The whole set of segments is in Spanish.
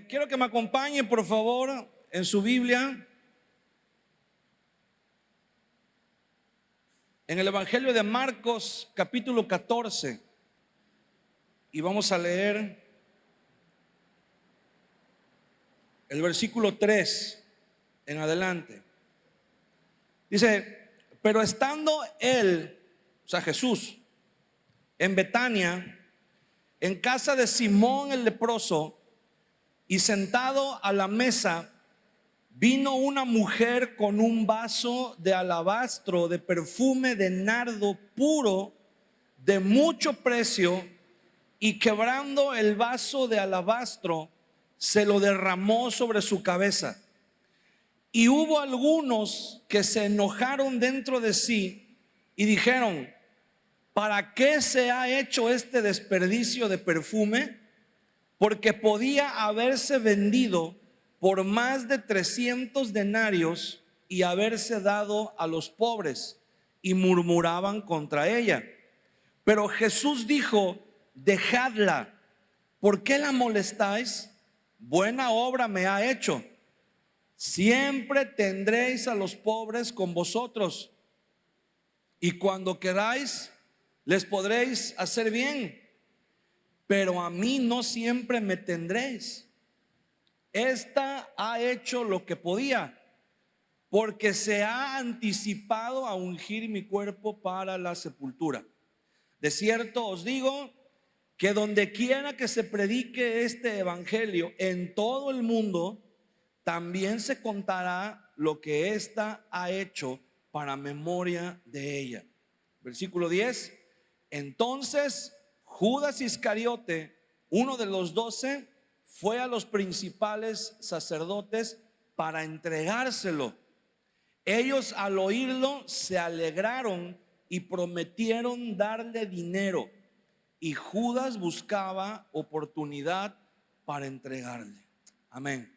Quiero que me acompañen, por favor, en su Biblia, en el Evangelio de Marcos, capítulo 14, y vamos a leer el versículo 3 en adelante. Dice: pero estando él, o sea Jesús, en Betania, en casa de Simón el leproso, y sentado a la mesa, vino una mujer con un vaso de alabastro de perfume de nardo puro de mucho precio, y quebrando el vaso de alabastro, se lo derramó sobre su cabeza. Y hubo algunos que se enojaron dentro de sí y dijeron: ¿para qué se ha hecho este desperdicio de perfume? Porque podía haberse vendido por más de 300 denarios y haberse dado a los pobres. Y murmuraban contra ella. Pero Jesús dijo: dejadla, ¿por qué la molestáis? Buena obra me ha hecho. Siempre tendréis a los pobres con vosotros, y cuando queráis les podréis hacer bien, pero a mí no siempre me tendréis. Esta ha hecho lo que podía, porque se ha anticipado a ungir mi cuerpo para la sepultura. De cierto os digo que donde quiera que se predique este evangelio en todo el mundo, también se contará lo que ésta ha hecho para memoria de ella. Versículo 10. Entonces Judas Iscariote, uno de los 12, fue a los principales sacerdotes para entregárselo. Ellos al oírlo se alegraron y prometieron darle dinero, y Judas buscaba oportunidad para entregarle. Amén.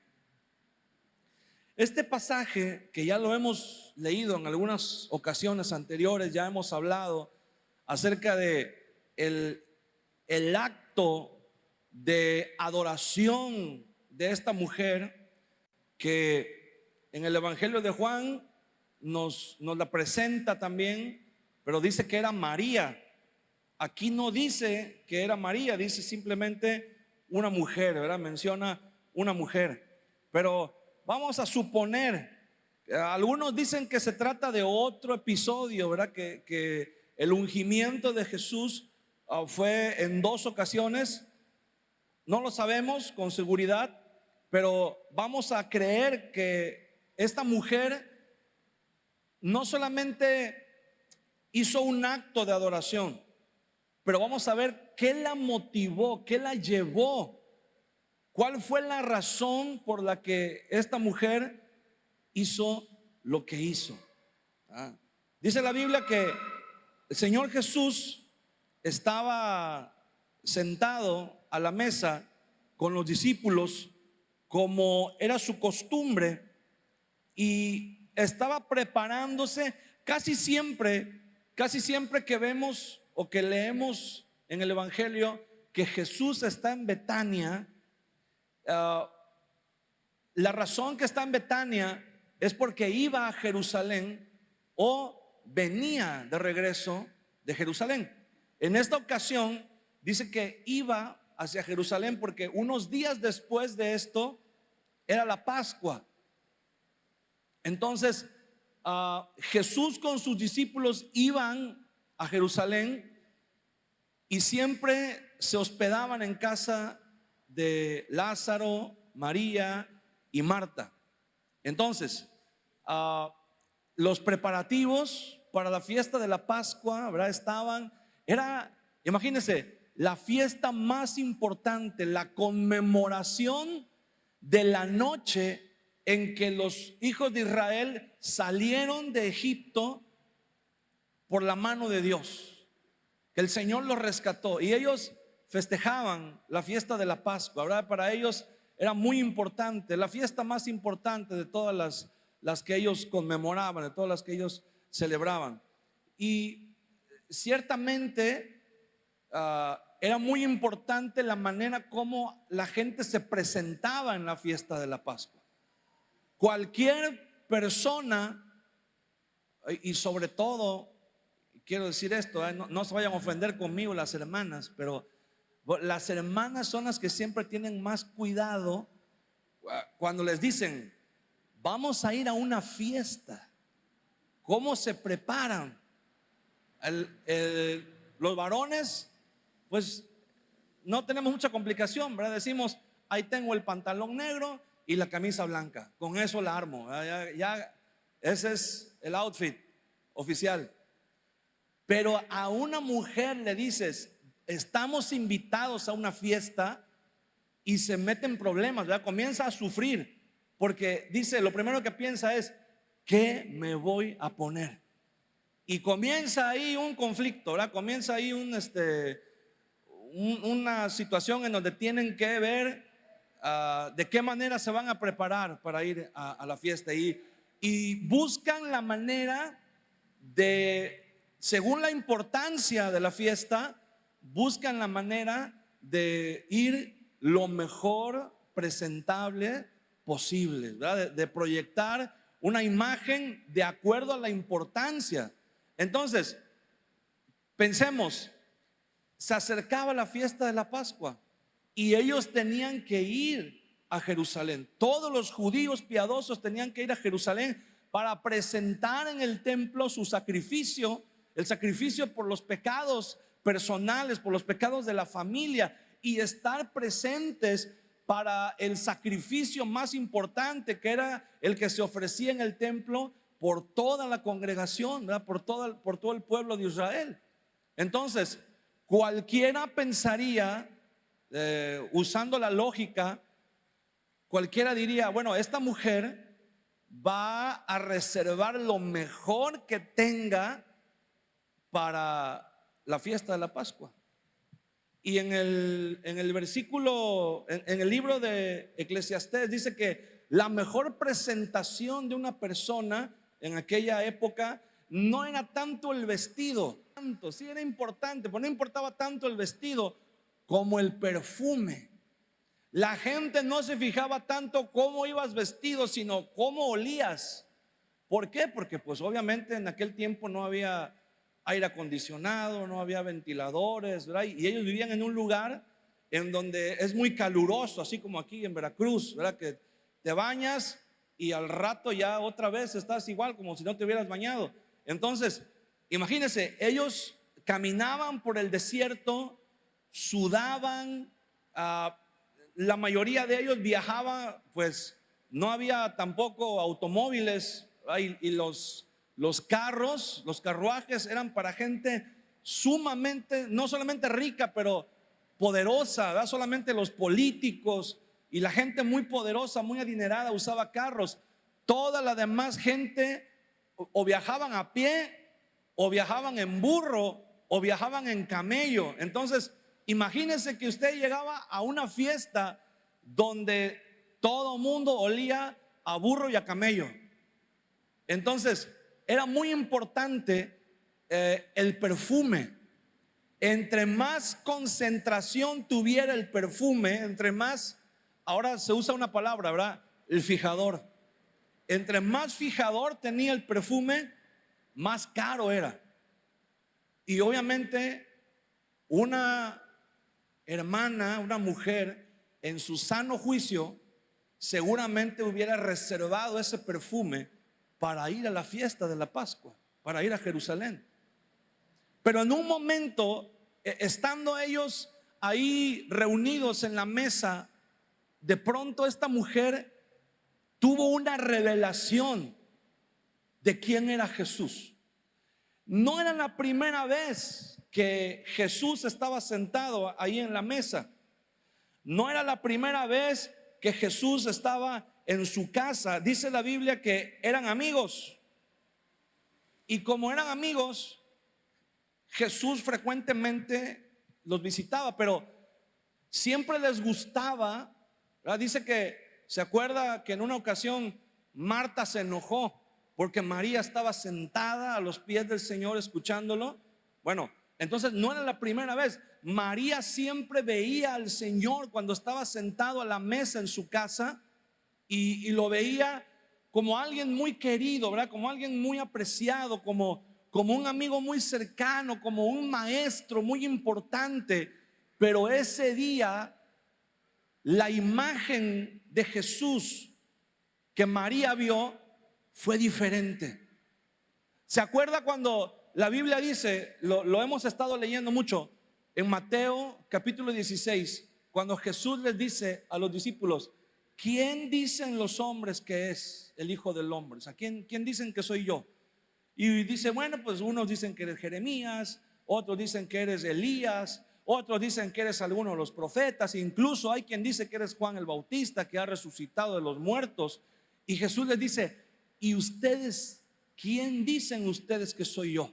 Este pasaje, que ya lo hemos leído en algunas ocasiones anteriores, ya hemos hablado acerca de el acto de adoración de esta mujer, que en el Evangelio de Juan nos la presenta también, pero dice que era María. Aquí no dice que era María, dice simplemente una mujer, ¿verdad? Menciona una mujer. Pero vamos a suponer, algunos dicen que se trata de otro episodio, ¿verdad? Que el ungimiento de Jesús fue en 2 ocasiones. No lo sabemos con seguridad, pero vamos a creer que esta mujer no solamente hizo un acto de adoración, pero vamos a ver qué la motivó, qué la llevó, cuál fue la razón por la que esta mujer hizo lo que hizo. Dice la Biblia que el Señor Jesús estaba sentado a la mesa con los discípulos, como era su costumbre, y estaba preparándose. Casi siempre que vemos o que leemos en el Evangelio que Jesús está en Betania, la razón que está en Betania es porque iba a Jerusalén o venía de regreso de Jerusalén. En esta ocasión dice que iba hacia Jerusalén porque unos días después de esto era la Pascua. Entonces Jesús con sus discípulos iban a Jerusalén y siempre se hospedaban en casa de Lázaro, María y Marta. Entonces los preparativos para la fiesta de la Pascua, ¿verdad? Imagínense, la fiesta más importante, la conmemoración de la noche en que los hijos de Israel salieron de Egipto por la mano de Dios, que el Señor los rescató, y ellos festejaban la fiesta de la Pascua, ¿verdad? Para ellos era muy importante, la fiesta más importante de todas las que ellos conmemoraban, de todas las que ellos celebraban. Y ciertamente era muy importante la manera como la gente se presentaba en la fiesta de la Pascua. Cualquier persona, y sobre todo, quiero decir esto, no se vayan a ofender conmigo las hermanas, pero las hermanas son las que siempre tienen más cuidado cuando les dicen, vamos a ir a una fiesta. ¿Cómo se preparan? Los varones, pues no tenemos mucha complicación, ¿verdad? Decimos, ahí tengo el pantalón negro y la camisa blanca, con eso la armo, ya ese es el outfit oficial. Pero a una mujer le dices, estamos invitados a una fiesta, y se mete en problemas, ¿verdad? Comienza a sufrir, porque dice, lo primero que piensa es, ¿qué me voy a poner? Y comienza ahí un conflicto, ¿verdad? Comienza ahí una situación en donde tienen que ver de qué manera se van a preparar para ir a la fiesta, y buscan la manera de, según la importancia de la fiesta, buscan la manera de ir lo mejor presentable posible, ¿verdad? De proyectar una imagen de acuerdo a la importancia. Entonces, pensemos, se acercaba la fiesta de la Pascua y ellos tenían que ir a Jerusalén. Todos los judíos piadosos tenían que ir a Jerusalén para presentar en el templo su sacrificio, el sacrificio por los pecados personales, por los pecados de la familia, y estar presentes para el sacrificio más importante, que era el que se ofrecía en el templo por toda la congregación, ¿verdad? Por todo el pueblo de Israel. Entonces, cualquiera pensaría, usando la lógica, cualquiera diría, bueno, esta mujer va a reservar lo mejor que tenga para la fiesta de la Pascua. Y en el versículo, en el libro de Eclesiastés dice que la mejor presentación de una persona en aquella época no era tanto el vestido, sí era importante, pero no importaba tanto el vestido como el perfume. La gente no se fijaba tanto cómo ibas vestido, sino cómo olías. ¿Por qué? Porque pues obviamente en aquel tiempo no había aire acondicionado, no había ventiladores, ¿verdad? Y ellos vivían en un lugar en donde es muy caluroso, así como aquí en Veracruz, ¿verdad? Que te bañas y al rato ya otra vez estás igual como si no te hubieras bañado. Entonces, imagínense, ellos caminaban por el desierto, sudaban, la mayoría de ellos viajaban, pues no había tampoco automóviles, y los carros, los carruajes eran para gente sumamente, no solamente rica, pero poderosa, ¿verdad? Solamente los políticos y la gente muy poderosa, muy adinerada usaba carros. Toda la demás gente o viajaban a pie, o viajaban en burro, o viajaban en camello. Entonces, imagínense que usted llegaba a una fiesta donde todo mundo olía a burro y a camello. Entonces, era muy importante el perfume. Entre más concentración tuviera el perfume, entre más, ahora se usa una palabra, ¿verdad? El fijador. Entre más fijador tenía el perfume, más caro era. Y obviamente una hermana, una mujer, en su sano juicio, seguramente hubiera reservado ese perfume para ir a la fiesta de la Pascua, para ir a Jerusalén. Pero en un momento, estando ellos ahí reunidos en la mesa, de pronto esta mujer tuvo una revelación de quién era Jesús. No era la primera vez que Jesús estaba sentado ahí en la mesa. No era la primera vez que Jesús estaba en su casa. Dice la Biblia que eran amigos. Y como eran amigos, Jesús frecuentemente los visitaba, pero siempre les gustaba, ¿verdad? Dice que, ¿se acuerda que en una ocasión Marta se enojó porque María estaba sentada a los pies del Señor escuchándolo? Bueno, Entonces no era la primera vez. María siempre veía al Señor cuando estaba sentado a la mesa en su casa y lo veía como alguien muy querido, ¿verdad? Como alguien muy apreciado, como un amigo muy cercano, como un maestro muy importante. Pero ese día la imagen de Jesús que María vio fue diferente. ¿Se acuerda cuando la Biblia dice, lo hemos estado leyendo mucho, en Mateo capítulo 16, cuando Jesús les dice a los discípulos: ¿quién dicen los hombres que es el Hijo del Hombre? O sea, ¿quién dicen que soy yo? Y dice, bueno, pues unos dicen que eres Jeremías, otros dicen que eres Elías, otros dicen que eres alguno de los profetas, incluso hay quien dice que eres Juan el Bautista, que ha resucitado de los muertos. Y Jesús les dice: ¿y ustedes, quién dicen ustedes que soy yo?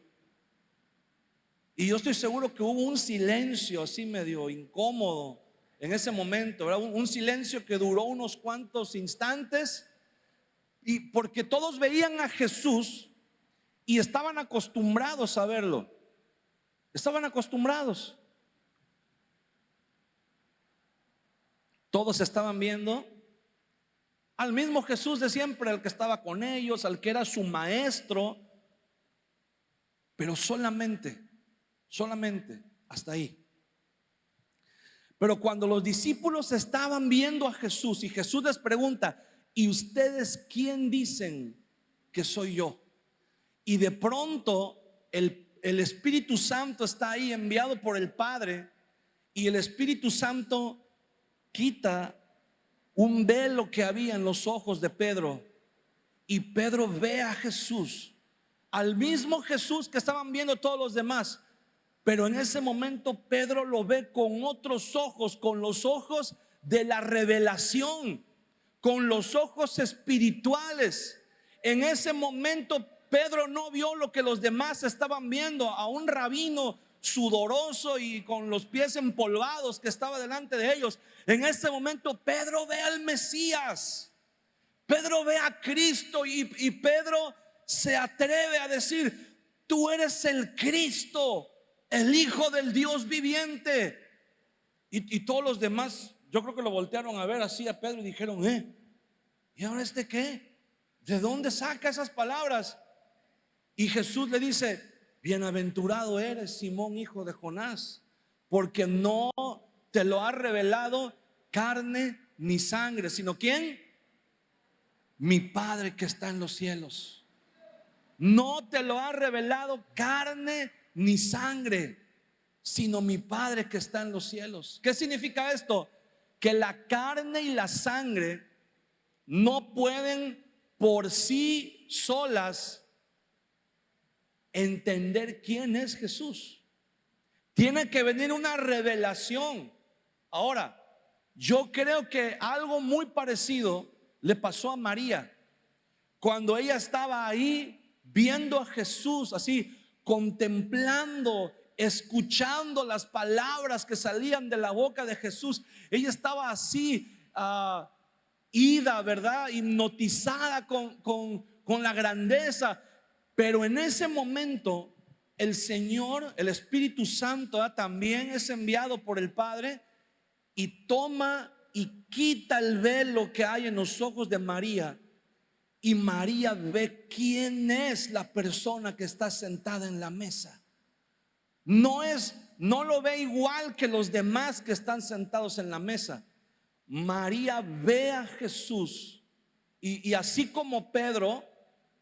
Y yo estoy seguro que hubo un silencio así medio incómodo en ese momento, ¿verdad? Un silencio que duró unos cuantos instantes, y porque todos veían a Jesús y estaban acostumbrados a verlo. Estaban acostumbrados. Todos estaban viendo al mismo Jesús de siempre, al que estaba con ellos, al que era su maestro, pero solamente hasta ahí. Pero cuando los discípulos estaban viendo a Jesús y Jesús les pregunta: ¿y ustedes quién dicen que soy yo? Y de pronto el Espíritu Santo está ahí, enviado por el Padre, y el Espíritu Santo quita un velo que había en los ojos de Pedro, y Pedro ve a Jesús, al mismo Jesús que estaban viendo todos los demás. Pero en ese momento Pedro lo ve con otros ojos, con los ojos de la revelación, con los ojos espirituales. En ese momento Pedro no vio lo que los demás estaban viendo, a un rabino sudoroso y con los pies empolvados que estaba delante de ellos. En ese momento Pedro ve al Mesías, Pedro ve a Cristo, y Pedro se atreve a decir: tú eres el Cristo, el Hijo del Dios viviente. Y todos los demás, yo creo que lo voltearon a ver así a Pedro y dijeron: ¿y ahora este qué? ¿De dónde saca esas palabras? Y Jesús le dice: bienaventurado eres, Simón, hijo de Jonás, porque no te lo ha revelado carne ni sangre, sino ¿quién? Mi Padre que está en los cielos. No te lo ha revelado carne ni sangre, sino mi Padre que está en los cielos. ¿Qué significa esto? Que la carne y la sangre no pueden por sí solas entender quién es Jesús. Tiene que venir una revelación. Ahora, yo creo que algo muy parecido le pasó a María cuando ella estaba ahí viendo a Jesús, así contemplando, escuchando las palabras que salían de la boca de Jesús. Ella estaba así ida, ¿verdad? Hipnotizada con la grandeza. Pero en ese momento el Señor, el Espíritu Santo, también es enviado por el Padre, y toma y quita el velo que hay en los ojos de María. Y María ve quién es la persona que está sentada en la mesa. No lo ve igual que los demás que están sentados en la mesa. María ve a Jesús, y así como Pedro,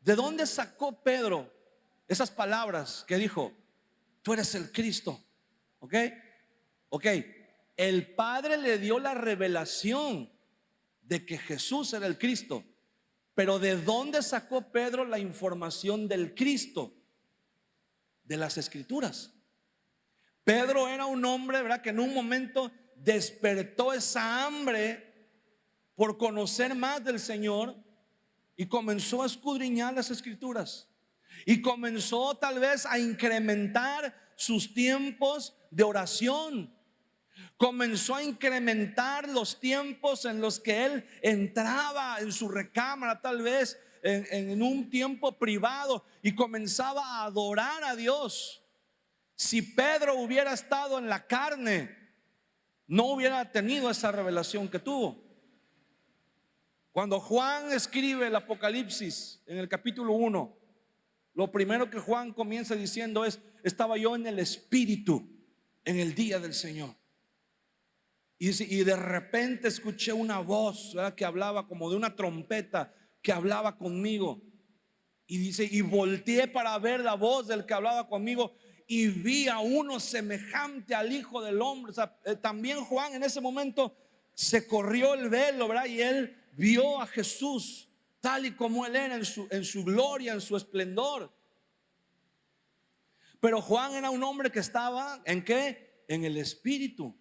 ¿de dónde sacó Pedro esas palabras que dijo? Tú eres el Cristo. Ok, el Padre le dio la revelación de que Jesús era el Cristo. Pero ¿de dónde sacó Pedro la información del Cristo? De las Escrituras. Pedro era un hombre, ¿verdad?, que en un momento despertó esa hambre por conocer más del Señor, y comenzó a escudriñar las Escrituras, y comenzó tal vez a incrementar sus tiempos de oración. Comenzó a incrementar los tiempos en los que él entraba en su recámara, tal vez en un tiempo privado, y comenzaba a adorar a Dios. Si Pedro hubiera estado en la carne, no hubiera tenido esa revelación que tuvo. Cuando Juan escribe el Apocalipsis en el capítulo 1, lo primero que Juan comienza diciendo es: estaba yo en el Espíritu en el día del Señor. Y de repente escuché una voz, ¿verdad?, que hablaba como de una trompeta, que hablaba conmigo. Y dice: y volteé para ver la voz del que hablaba conmigo, y vi a uno semejante al Hijo del Hombre. O sea, también Juan en ese momento se corrió el velo, ¿verdad? Y él vio a Jesús tal y como él era, en su gloria, en su esplendor. Pero Juan era un hombre que estaba ¿en qué? En el Espíritu.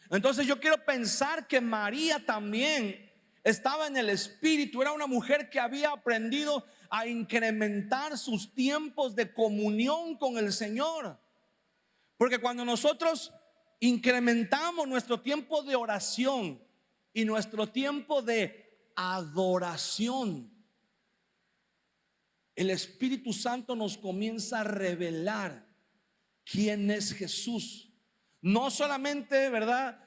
Entonces yo quiero pensar que María también estaba en el Espíritu. Era una mujer que había aprendido a incrementar sus tiempos de comunión con el Señor. Porque cuando nosotros incrementamos nuestro tiempo de oración y nuestro tiempo de adoración, el Espíritu Santo nos comienza a revelar quién es Jesús. No solamente, ¿verdad?,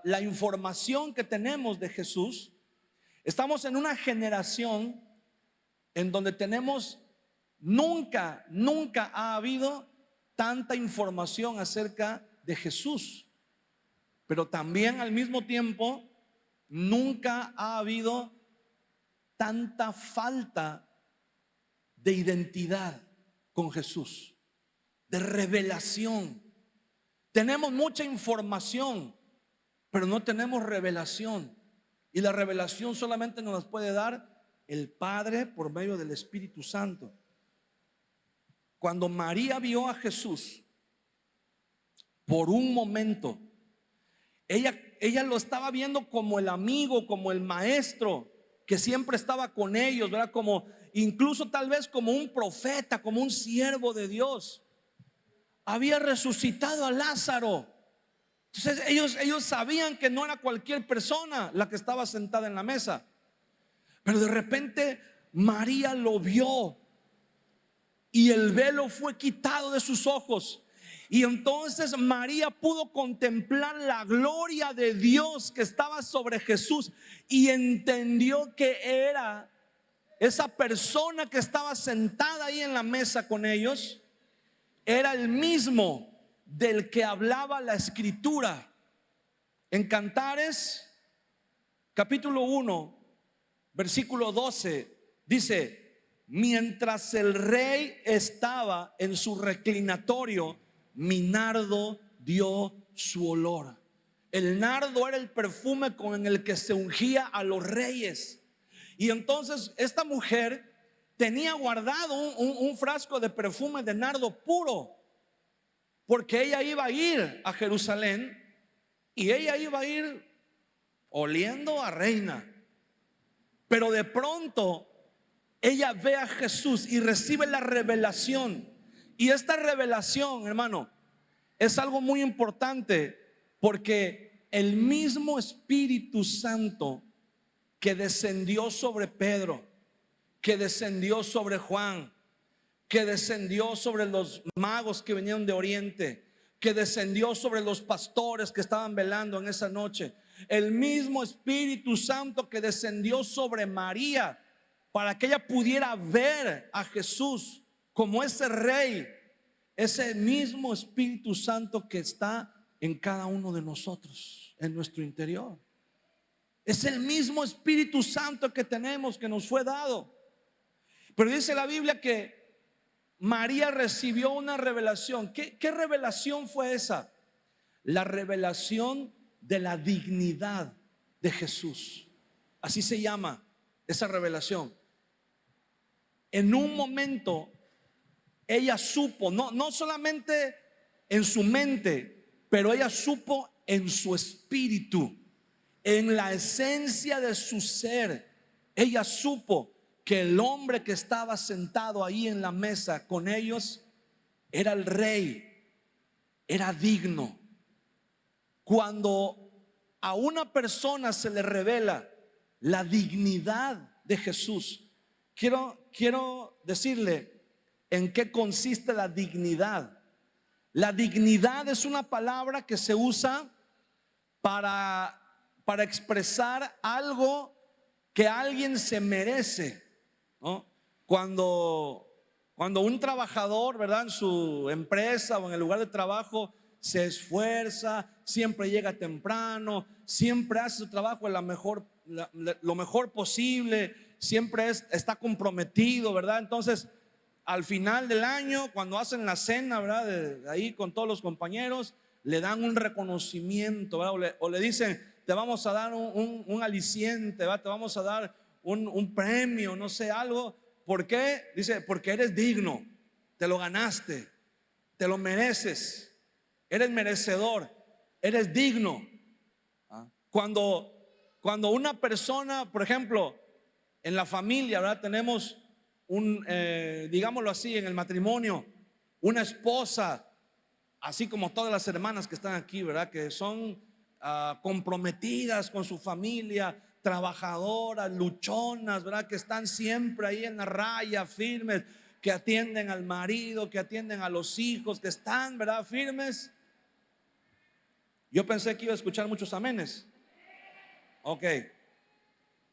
la información que tenemos de Jesús. Estamos en una generación en donde tenemos, nunca ha habido tanta información acerca de Jesús. Pero también al mismo tiempo, nunca ha habido tanta falta de identidad con Jesús, de revelación. Tenemos mucha información, pero no tenemos revelación. Y la revelación solamente nos las puede dar el Padre por medio del Espíritu Santo. Cuando María vio a Jesús, por un momento, ella lo estaba viendo como el amigo, como el maestro que siempre estaba con ellos, ¿verdad? Como incluso tal vez como un profeta, como un siervo de Dios. Había resucitado a Lázaro. Entonces ellos sabían que no era cualquier persona la que estaba sentada en la mesa. Pero de repente María lo vio y el velo fue quitado de sus ojos. Y entonces María pudo contemplar la gloria de Dios que estaba sobre Jesús y entendió que era esa persona que estaba sentada ahí en la mesa con ellos. Era el mismo del que hablaba la Escritura. En Cantares capítulo 1 versículo 12 dice: mientras el rey estaba en su reclinatorio, mi nardo dio su olor. El nardo era el perfume con el que se ungía a los reyes. Y entonces esta mujer tenía guardado un frasco de perfume de nardo puro, porque ella iba a ir a Jerusalén y ella iba a ir oliendo a reina. Pero de pronto ella ve a Jesús y recibe la revelación. Y esta revelación, hermano, es algo muy importante, porque el mismo Espíritu Santo que descendió sobre Pedro, que descendió sobre Juan, que descendió sobre los magos que venían de Oriente, que descendió sobre los pastores que estaban velando en esa noche, el mismo Espíritu Santo que descendió sobre María para que ella pudiera ver a Jesús como ese rey, ese mismo Espíritu Santo que está en cada uno de nosotros, en nuestro interior. Es el mismo Espíritu Santo que tenemos, que nos fue dado. Pero dice la Biblia que María recibió una revelación. ¿Qué revelación fue esa? La revelación de la dignidad de Jesús. Así se llama esa revelación. En un momento ella supo, no solamente en su mente, pero ella supo en su espíritu, en la esencia de su ser. Ella supo que el hombre que estaba sentado ahí en la mesa con ellos era el rey, era digno. Cuando a una persona se le revela la dignidad de Jesús, quiero decirle en qué consiste la dignidad. La dignidad es una palabra que se usa para expresar algo que alguien se merece, ¿no? Cuando un trabajador, ¿verdad?, en su empresa o en el lugar de trabajo se esfuerza, siempre llega temprano, siempre hace su trabajo de lo mejor posible, siempre está comprometido, ¿verdad? Entonces, al final del año, cuando hacen la cena, ¿verdad?, de ahí con todos los compañeros, le dan un reconocimiento, ¿verdad? O le dicen, te vamos a dar un aliciente, ¿verdad? Te vamos a dar un premio, no sé, algo. ¿Por qué? Dice, porque eres digno, te lo ganaste, te lo mereces, eres merecedor, eres digno. Cuando una persona, por ejemplo, en la familia, ¿verdad?, tenemos digámoslo así, en el matrimonio, una esposa, así como todas las hermanas que están aquí, ¿verdad?, que son comprometidas con su familia, trabajadoras, luchonas, ¿verdad?, que están siempre ahí en la raya, firmes, que atienden al marido, que atienden a los hijos, que están, ¿verdad?, firmes. Yo pensé que iba a escuchar muchos amenes. Ok.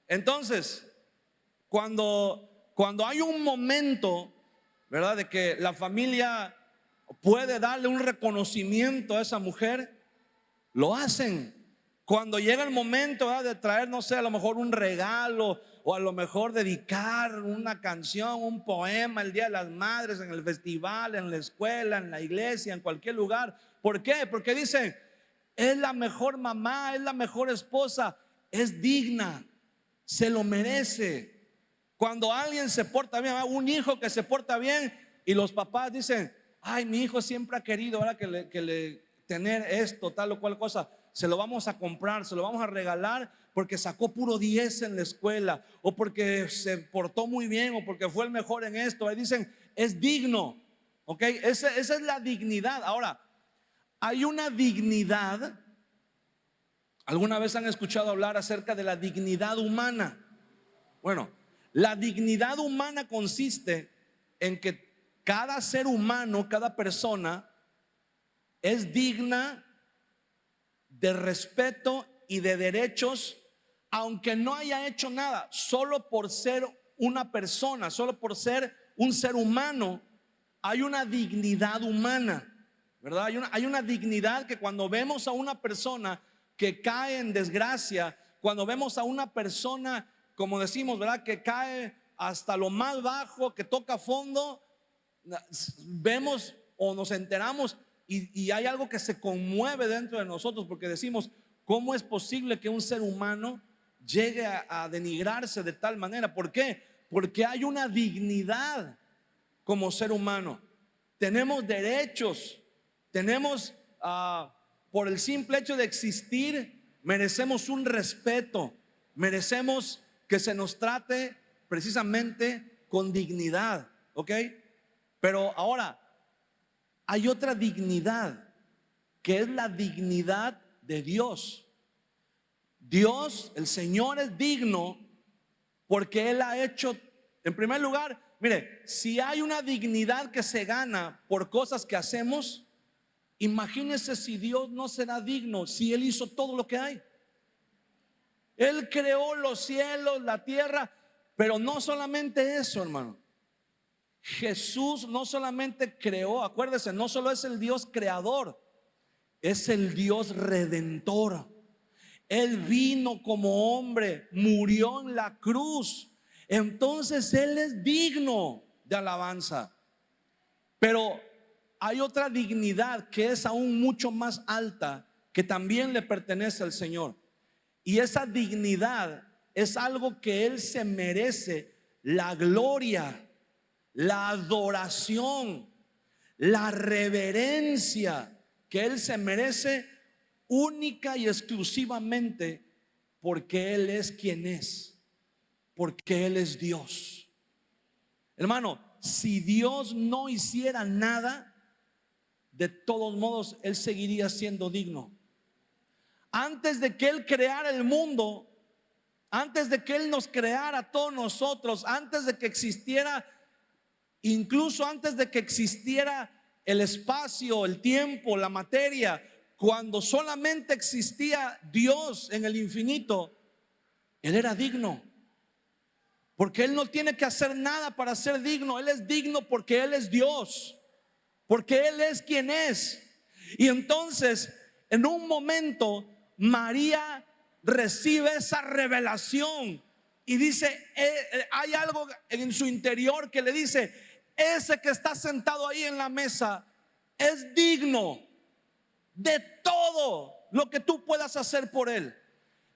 Entonces, cuando hay un momento, ¿verdad?, de que la familia puede darle un reconocimiento a esa mujer, lo hacen. Cuando llega el momento, ¿verdad?, de traer, no sé, a lo mejor un regalo, o a lo mejor dedicar una canción, un poema el Día de las Madres, en el festival, en la escuela, en la iglesia, en cualquier lugar. ¿Por qué? Porque dicen, es la mejor mamá, es la mejor esposa, es digna, se lo merece. Cuando alguien se porta bien, un hijo que se porta bien, y los papás dicen, ay, mi hijo siempre ha querido, ¿verdad?, que le tener esto, tal o cual cosa, se lo vamos a comprar, se lo vamos a regalar porque sacó puro 10 en la escuela, o porque se portó muy bien, o porque fue el mejor en esto. Ahí dicen, es digno. Ok, esa es la dignidad. Ahora, hay una dignidad. ¿Alguna vez han escuchado hablar acerca de la dignidad humana? Bueno, la dignidad humana consiste en que cada ser humano, cada persona es digna de respeto y de derechos, aunque no haya hecho nada. Solo por ser una persona, solo por ser un ser humano, hay una dignidad humana, ¿verdad? Hay una dignidad que cuando vemos a una persona que cae en desgracia, cuando vemos a una persona, como decimos, ¿verdad?, que cae hasta lo más bajo, que toca fondo, vemos o nos enteramos y hay algo que se conmueve dentro de nosotros, porque decimos, ¿cómo es posible que un ser humano llegue a denigrarse de tal manera? ¿Por qué? Porque hay una dignidad como ser humano. Tenemos derechos, tenemos, por el simple hecho de existir, merecemos un respeto, merecemos que se nos trate precisamente con dignidad, ¿ok? Pero ahora, hay otra dignidad, que es la dignidad de Dios. Dios, el Señor, es digno porque Él ha hecho, en primer lugar, mire, si hay una dignidad que se gana por cosas que hacemos, imagínese si Dios no será digno, si Él hizo todo lo que hay. Él creó los cielos, la tierra, pero no solamente eso, hermano. Jesús no solamente creó, acuérdese, no solo es el Dios creador, es el Dios redentor. Él vino como hombre, murió en la cruz. Entonces Él es digno de alabanza. Pero hay otra dignidad que es aún mucho más alta, que también le pertenece al Señor. Y esa dignidad es algo que Él se merece: la gloria, la adoración, la reverencia que Él se merece única y exclusivamente porque Él es quien es, porque Él es Dios. Hermano, si Dios no hiciera nada, de todos modos Él seguiría siendo digno. Antes de que Él creara el mundo, antes de que Él nos creara a todos nosotros, antes de que existiera, incluso antes de que existiera el espacio, el tiempo, la materia, cuando solamente existía Dios en el infinito, Él era digno. Porque Él no tiene que hacer nada para ser digno. Él es digno porque Él es Dios, porque Él es quien es. Y entonces, en un momento, María recibe esa revelación y dice, hay algo en su interior que le dice: ese que está sentado ahí en la mesa es digno de todo lo que tú puedas hacer por Él.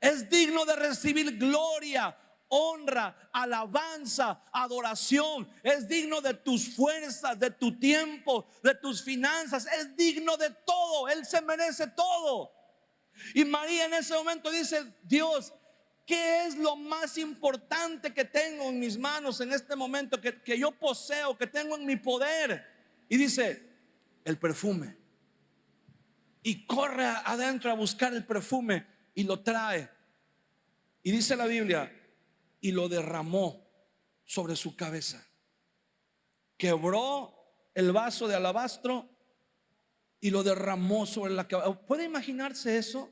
Es digno de recibir gloria, honra, alabanza, adoración. Es digno de tus fuerzas, de tu tiempo, de tus finanzas. Es digno de todo. Él se merece todo. Y María en ese momento dice: Dios, ¿qué es lo más importante que tengo en mis manos en este momento, que yo poseo, que tengo en mi poder? Y dice: el perfume. Y corre adentro a buscar el perfume y lo trae. Y dice la Biblia: y lo derramó sobre su cabeza. Quebró el vaso de alabastro y lo derramó sobre la cabeza. ¿Puede imaginarse eso?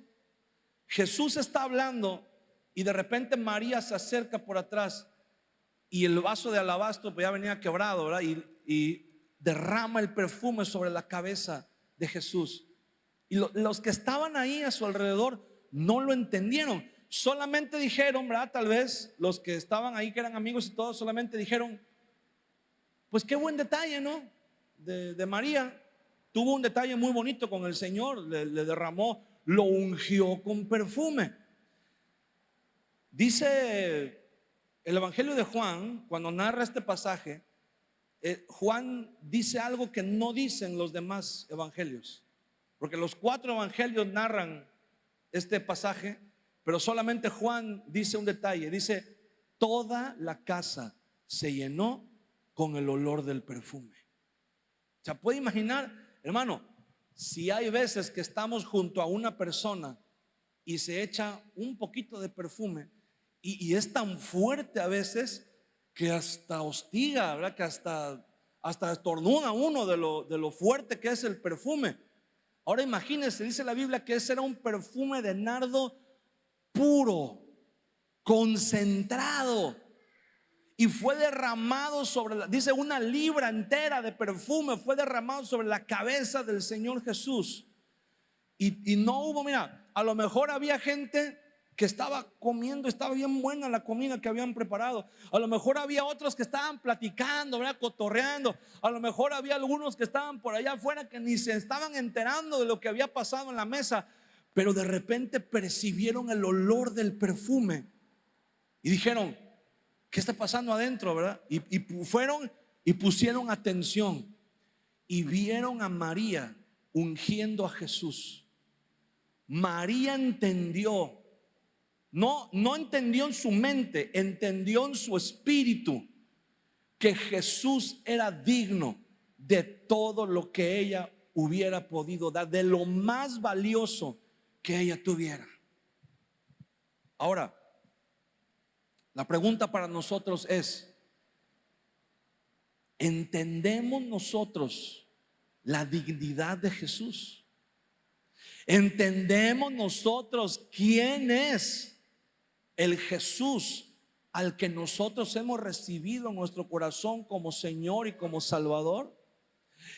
Jesús está hablando y de repente María se acerca por atrás y el vaso de alabastro pues ya venía quebrado, ¿verdad? Y derrama el perfume sobre la cabeza de Jesús. Y los que estaban ahí a su alrededor no lo entendieron. Solamente dijeron, ¿verdad? Tal vez los que estaban ahí, que eran amigos y todos, solamente dijeron: pues qué buen detalle, ¿no? De María. Tuvo un detalle muy bonito con el Señor. Le derramó, lo ungió con perfume. Dice el Evangelio de Juan, cuando narra este pasaje, Juan dice algo que no dicen los demás evangelios. Porque los 4 evangelios narran este pasaje, pero solamente Juan dice un detalle. Dice: toda la casa se llenó con el olor del perfume. O sea, puede imaginar, hermano, si hay veces que estamos junto a una persona y se echa un poquito de perfume y es tan fuerte a veces que hasta hostiga, ¿verdad? Que hasta estornuda uno de lo fuerte que es el perfume. Ahora imagínense, dice la Biblia que ese era un perfume de nardo puro, concentrado, y fue derramado sobre dice, 1 libra entera de perfume fue derramado sobre la cabeza del Señor Jesús. Y no hubo, mira, a lo mejor había gente que estaba comiendo, estaba bien buena la comida que habían preparado. A lo mejor había otros que estaban platicando, ¿verdad? Cotorreando. A lo mejor había algunos que estaban por allá afuera que ni se estaban enterando de lo que había pasado en la mesa, pero de repente percibieron el olor del perfume y dijeron: ¿qué está pasando adentro, verdad? Y fueron y pusieron atención y vieron a María ungiendo a Jesús. María entendió. No entendió en su mente, entendió en su espíritu que Jesús era digno de todo lo que ella hubiera podido dar, de lo más valioso que ella tuviera. Ahora, la pregunta para nosotros es: ¿entendemos nosotros la dignidad de Jesús? ¿Entendemos nosotros quién es el Jesús al que nosotros hemos recibido en nuestro corazón como Señor y como Salvador?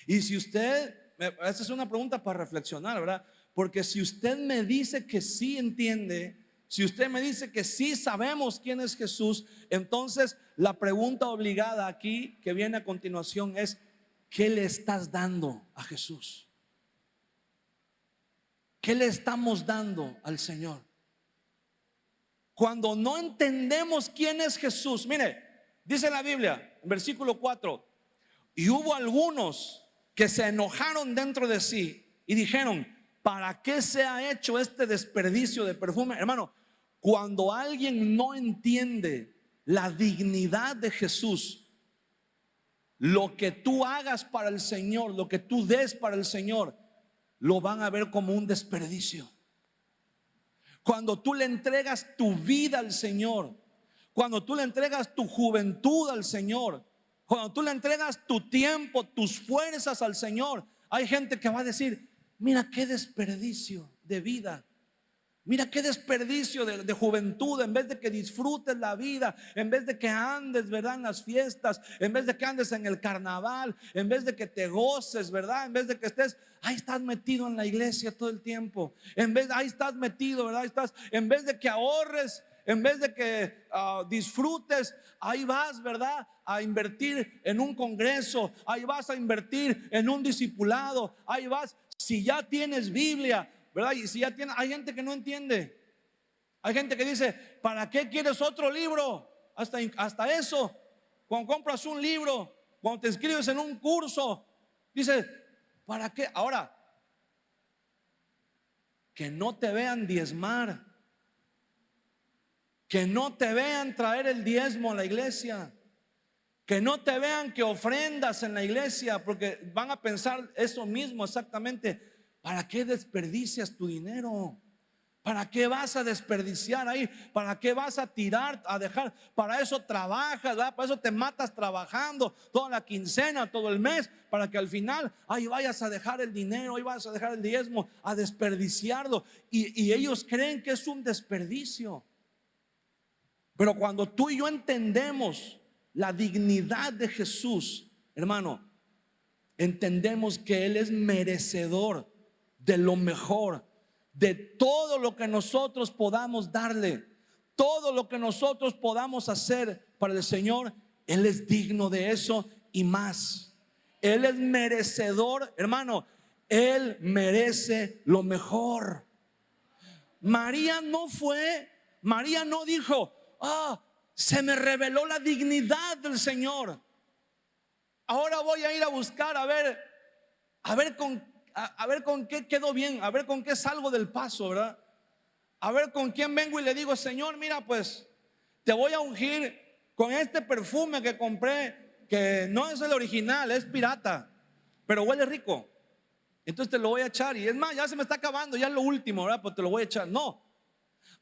Y si usted, esta es una pregunta para reflexionar, ¿verdad? Porque si usted me dice que sí entiende, si usted me dice que sí sabemos quién es Jesús, entonces la pregunta obligada aquí que viene a continuación es: ¿qué le estás dando a Jesús? ¿Qué le estamos dando al Señor? Cuando no entendemos quién es Jesús, mire, dice la Biblia en versículo 4: y hubo algunos que se enojaron dentro de sí y dijeron: ¿para qué se ha hecho este desperdicio de perfume? Hermano, cuando alguien no entiende la dignidad de Jesús, lo que tú hagas para el Señor, lo que tú des para el Señor, lo van a ver como un desperdicio. Cuando tú le entregas tu vida al Señor, cuando tú le entregas tu juventud al Señor, Cuando tú le entregas tu tiempo, tus fuerzas al Señor, hay gente que va a decir: mira qué desperdicio de vida. Mira qué desperdicio de juventud. En vez de que disfrutes la vida, en vez de que andes, ¿verdad?, en las fiestas, en vez de que andes en el carnaval, en vez de que te goces, ¿verdad?, en vez de que estés, ahí estás metido en la iglesia todo el tiempo. Ahí estás metido, ¿verdad? Ahí estás, en vez de que ahorres, en vez de que disfrutes, ahí vas, ¿verdad?, a invertir en un congreso, ahí vas a invertir en un discipulado, ahí vas, si ya tienes Biblia, ¿verdad? Y si ya tienes, hay gente que no entiende. Hay gente que dice: ¿para qué quieres otro libro? Hasta eso, cuando compras un libro, cuando te inscribes en un curso, dice: ¿para qué? Ahora, que no te vean diezmar, que no te vean traer el diezmo a la iglesia, que no te vean que ofrendas en la iglesia, porque van a pensar eso mismo exactamente. ¿Para qué desperdicias tu dinero? ¿Para qué vas a desperdiciar ahí? ¿Para qué vas a tirar, a dejar? Para eso trabajas, ¿verdad? Para eso te matas trabajando toda la quincena, todo el mes, para que al final ahí vayas a dejar el dinero, ahí vas a dejar el diezmo, a desperdiciarlo. Y ellos creen que es un desperdicio. Pero cuando tú y yo entendemos la dignidad de Jesús, hermano, entendemos que Él es merecedor de lo mejor, de todo lo que nosotros podamos darle, todo lo que nosotros podamos hacer para el Señor. Él es digno de eso y más. Él es merecedor, hermano. Él merece lo mejor. María no dijo: se me reveló la dignidad del Señor, ahora voy a ir a buscar a ver con qué quedo bien, a ver con qué salgo del paso, ¿verdad? A ver con quién vengo y le digo: Señor, mira, pues te voy a ungir con este perfume que compré, que no es el original, es pirata, pero huele rico. Entonces te lo voy a echar, y es más, ya se me está acabando, ya es lo último, ¿verdad? Pues te lo voy a echar. No,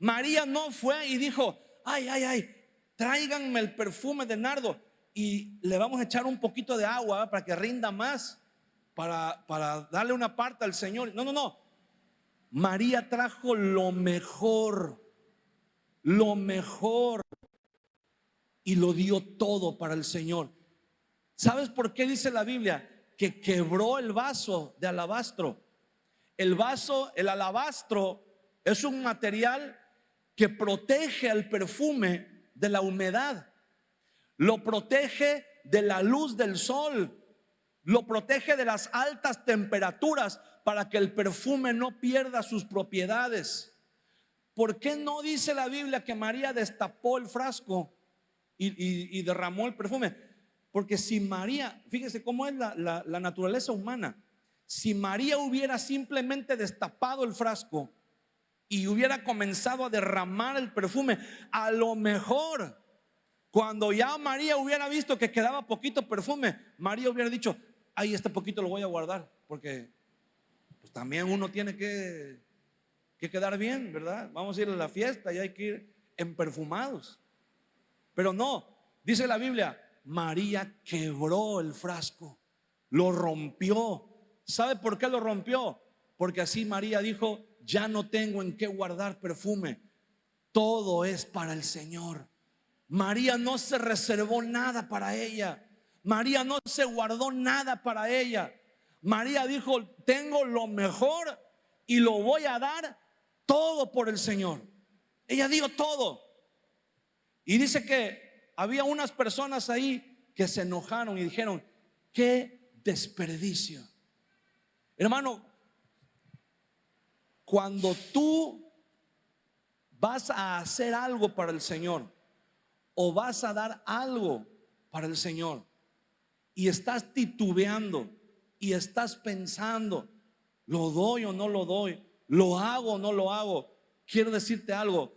María no fue y dijo: ay, tráiganme el perfume de nardo y le vamos a echar un poquito de agua, ¿verdad?, para que rinda más, para darle una parte al Señor. No. María trajo lo mejor, y lo dio todo para el Señor. ¿Sabes por qué dice la Biblia que quebró el vaso de alabastro? El alabastro es un material que protege al perfume de la humedad, lo protege de la luz del sol, lo protege de las altas temperaturas, para que el perfume no pierda sus propiedades. ¿Por qué no dice la Biblia que María destapó el frasco y derramó el perfume? Porque si María, fíjese cómo es la naturaleza humana. Si María hubiera simplemente destapado el frasco y hubiera comenzado a derramar el perfume, a lo mejor cuando ya María hubiera visto que quedaba poquito perfume, María hubiera dicho: ay, este poquito lo voy a guardar, porque pues también uno tiene que quedar bien, ¿verdad? Vamos a ir a la fiesta y hay que ir emperfumados. Pero no, dice la Biblia, María quebró el frasco, lo rompió. ¿Sabe por qué lo rompió? Porque así María dijo: ya no tengo en qué guardar perfume, todo es para el Señor. María no se reservó nada para ella. María no se guardó nada para ella. María dijo: tengo lo mejor y lo voy a dar todo por el Señor. Ella dio todo. Y dice que había unas personas ahí que se enojaron y dijeron: qué desperdicio. Hermano, cuando tú vas a hacer algo para el Señor, o vas a dar algo para el Señor, y estás titubeando y estás pensando: ¿lo doy o no lo doy? ¿Lo hago o no lo hago? Quiero decirte algo: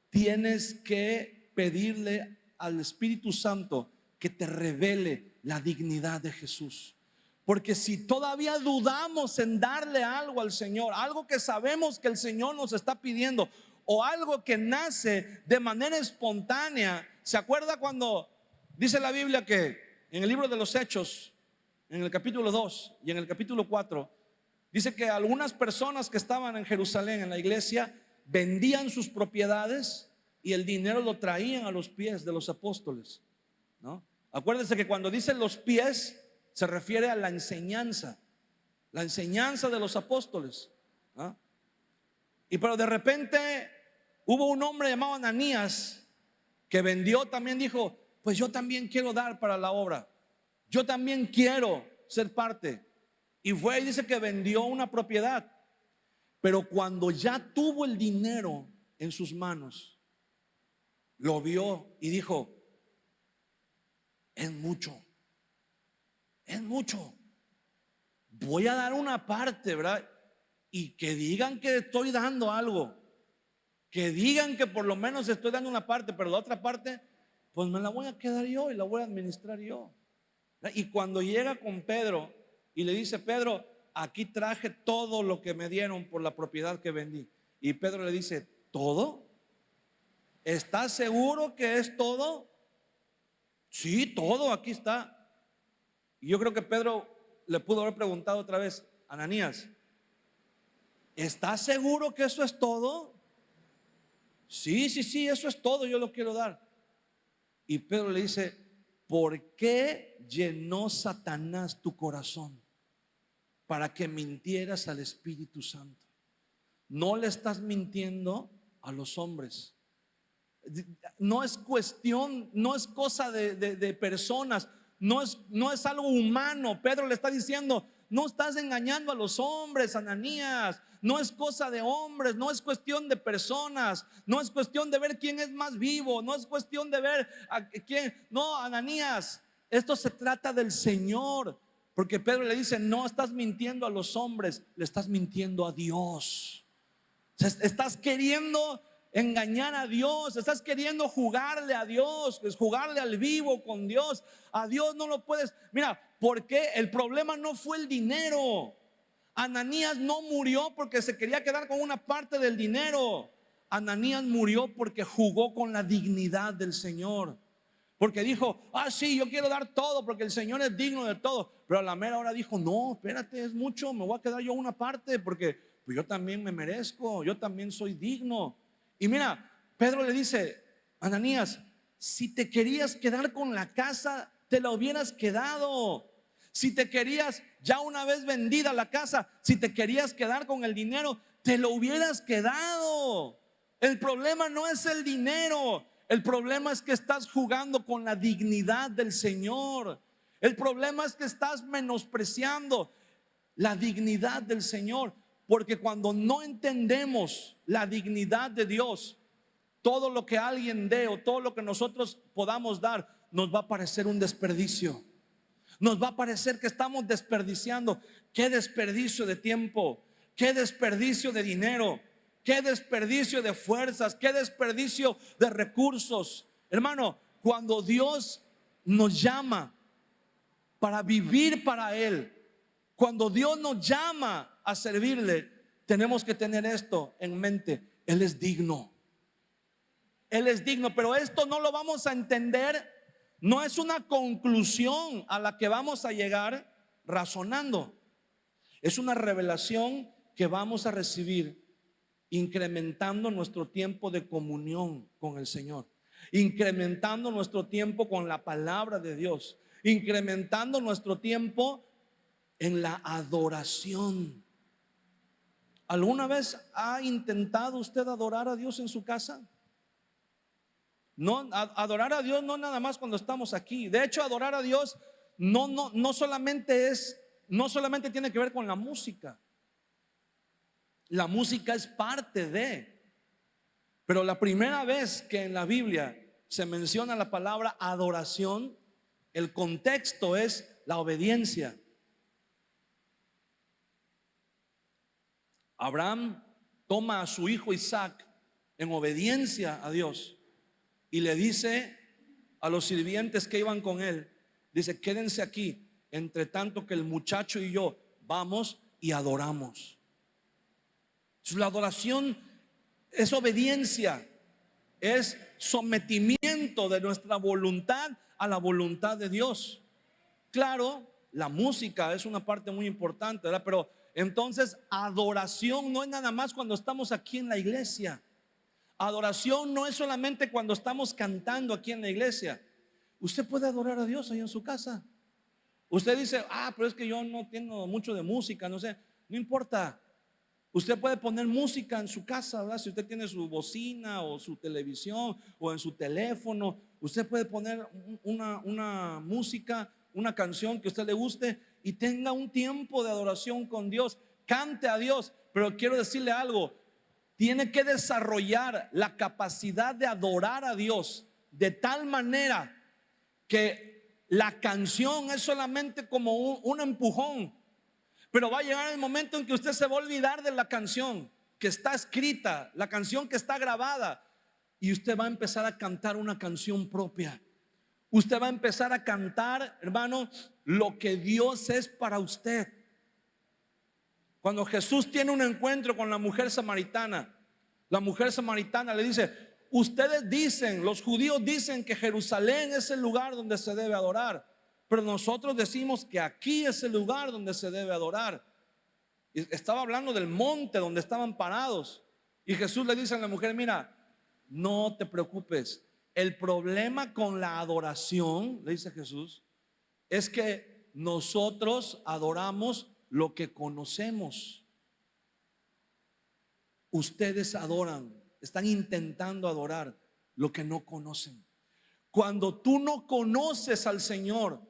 tienes que pedirle al Espíritu Santo que te revele la dignidad de Jesús. Porque si todavía dudamos en darle algo al Señor, algo que sabemos que el Señor nos está pidiendo, o algo que nace de manera espontánea. ¿Se acuerda cuando dice la Biblia que en el libro de los Hechos, en el capítulo 2 y en el capítulo 4, dice que algunas personas que estaban en Jerusalén, en la iglesia, vendían sus propiedades y el dinero lo traían a los pies de los apóstoles, ¿no? Acuérdense que cuando dice los pies, se refiere a la enseñanza de los apóstoles, ¿no? Y pero de repente hubo un hombre llamado Ananías que vendió, también dijo, pues yo también quiero dar para la obra, yo también quiero ser parte. Y fue y dice que vendió una propiedad. Pero cuando ya tuvo el dinero en sus manos, lo vio y dijo, es mucho, es mucho. Voy a dar una parte, ¿verdad? Y que digan que estoy dando algo, que digan que por lo menos estoy dando una parte, pero la otra parte, pues me la voy a quedar yo y la voy a administrar yo. Y cuando llega con Pedro y le dice, Pedro, aquí traje todo lo que me dieron por la propiedad que vendí. Y Pedro le dice, ¿todo? ¿Estás seguro que es todo? Sí, todo, aquí está. Y yo creo que Pedro le pudo haber preguntado otra vez, Ananías, ¿estás seguro que eso es todo? Sí, sí, sí, eso es todo, yo lo quiero dar. Y Pedro le dice, ¿por qué llenó Satanás tu corazón para que mintieras al Espíritu Santo? No le estás mintiendo a los hombres. No es cuestión, no es cosa de personas, no es algo humano. Pedro le está diciendo, no estás engañando a los hombres, Ananías. No es cosa de hombres, no es cuestión de personas, no es cuestión de ver quién es más vivo, no es cuestión de ver a quién. No, Ananías, esto se trata del Señor. Porque Pedro le dice, no estás mintiendo a los hombres, le estás mintiendo a Dios. O sea, estás queriendo engañar a Dios, estás queriendo jugarle a Dios, es jugarle al vivo con Dios. A Dios no lo puedes. Mira, porque el problema no fue el dinero. Ananías no murió porque se quería quedar con una parte del dinero. Ananías murió porque jugó con la dignidad del Señor. Porque dijo, sí, yo quiero dar todo porque el Señor es digno de todo. Pero a la mera hora dijo, no, espérate, es mucho, me voy a quedar yo una parte porque pues yo también me merezco, yo también soy digno. Y mira, Pedro le dice, Ananías, si te querías quedar con la casa, te la hubieras quedado. Si te querías, ya una vez vendida la casa, si te querías quedar con el dinero, te lo hubieras quedado. El problema no es el dinero. El problema es que estás jugando con la dignidad del Señor. El problema es que estás menospreciando la dignidad del Señor. Porque cuando no entendemos la dignidad de Dios, todo lo que alguien dé o todo lo que nosotros podamos dar nos va a parecer un desperdicio. Nos va a parecer que estamos desperdiciando. Qué desperdicio de tiempo, qué desperdicio de dinero, qué desperdicio de fuerzas, qué desperdicio de recursos. Hermano, cuando Dios nos llama para vivir para Él, cuando Dios nos llama a servirle, tenemos que tener esto en mente: Él es digno. Él es digno, pero esto no lo vamos a entender. No es una conclusión a la que vamos a llegar razonando. Es una revelación que vamos a recibir incrementando nuestro tiempo de comunión con el Señor, incrementando nuestro tiempo con la palabra de Dios, incrementando nuestro tiempo en la adoración. ¿Alguna vez ha intentado usted adorar a Dios en su casa? No, adorar a Dios no nada más cuando estamos aquí. De hecho, adorar a Dios no solamente tiene que ver con la música. La música es parte de, pero la primera vez que en la Biblia se menciona la palabra adoración, el contexto es la obediencia. Abraham toma a su hijo Isaac en obediencia a Dios y le dice a los sirvientes que iban con él, dice: quédense aquí, entre tanto que el muchacho y yo vamos y adoramos. La adoración es obediencia, es sometimiento de nuestra voluntad a la voluntad de Dios. Claro, la música es una parte muy importante, ¿verdad? Pero entonces adoración no es nada más cuando estamos aquí en la iglesia. Adoración no es solamente cuando estamos cantando aquí en la iglesia. Usted puede adorar a Dios ahí en su casa. Usted dice, pero es que yo no tengo mucho de música, no sé. No importa. Usted puede poner música en su casa, ¿verdad? Si usted tiene su bocina o su televisión o en su teléfono, usted puede poner una música, una canción que a usted le guste y tenga un tiempo de adoración con Dios. Cante a Dios, pero quiero decirle algo. Tiene que desarrollar la capacidad de adorar a Dios de tal manera que la canción es solamente como un empujón. Pero va a llegar el momento en que usted se va a olvidar de la canción que está escrita, la canción que está grabada, y usted va a empezar a cantar una canción propia. Usted va a empezar a cantar, hermano, lo que Dios es para usted. Cuando Jesús tiene un encuentro con la mujer samaritana le dice: ustedes dicen, los judíos dicen que Jerusalén es el lugar donde se debe adorar, pero nosotros decimos que aquí es el lugar donde se debe adorar. Y estaba hablando del monte donde estaban parados. Y Jesús le dice a la mujer: mira, no te preocupes. El problema con la adoración, le dice Jesús, es que nosotros adoramos lo que conocemos. Ustedes adoran, están intentando adorar lo que no conocen. Cuando tú no conoces al Señor,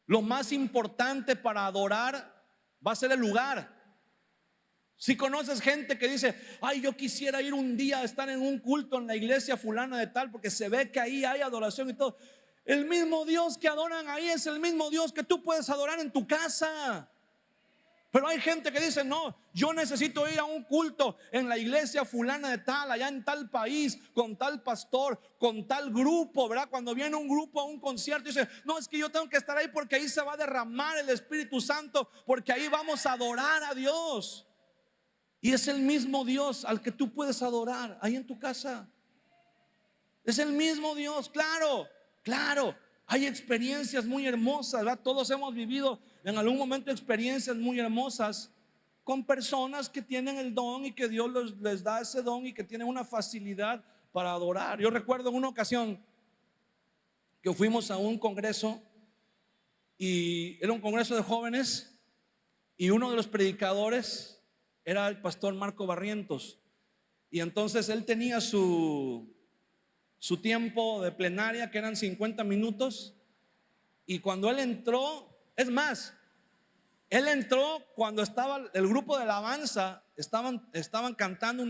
lo más importante para adorar va a ser el lugar. Si conoces gente que dice: yo quisiera ir un día a estar en un culto en la iglesia fulana de tal, porque se ve que ahí hay adoración y todo. El mismo Dios que adoran ahí es el mismo Dios que tú puedes adorar en tu casa. Pero hay gente que dice: no, yo necesito ir a un culto en la iglesia fulana de tal, allá en tal país, con tal pastor, con tal grupo, ¿verdad? Cuando viene un grupo a un concierto, dice: no, es que yo tengo que estar ahí porque ahí se va a derramar el Espíritu Santo, porque ahí vamos a adorar a Dios. Y es el mismo Dios al que tú puedes adorar ahí en tu casa. Es el mismo Dios, claro, claro. Hay experiencias muy hermosas, ¿verdad? Todos hemos vivido en algún momento experiencias muy hermosas con personas que tienen el don y que Dios les da ese don y que tienen una facilidad para adorar. Yo recuerdo en una ocasión que fuimos a un congreso, y era un congreso de jóvenes, y uno de los predicadores era el pastor Marco Barrientos. Y entonces él tenía su tiempo de plenaria, que eran 50 minutos. Y cuando él entró, es más, él entró cuando estaba el grupo de alabanza, estaban cantando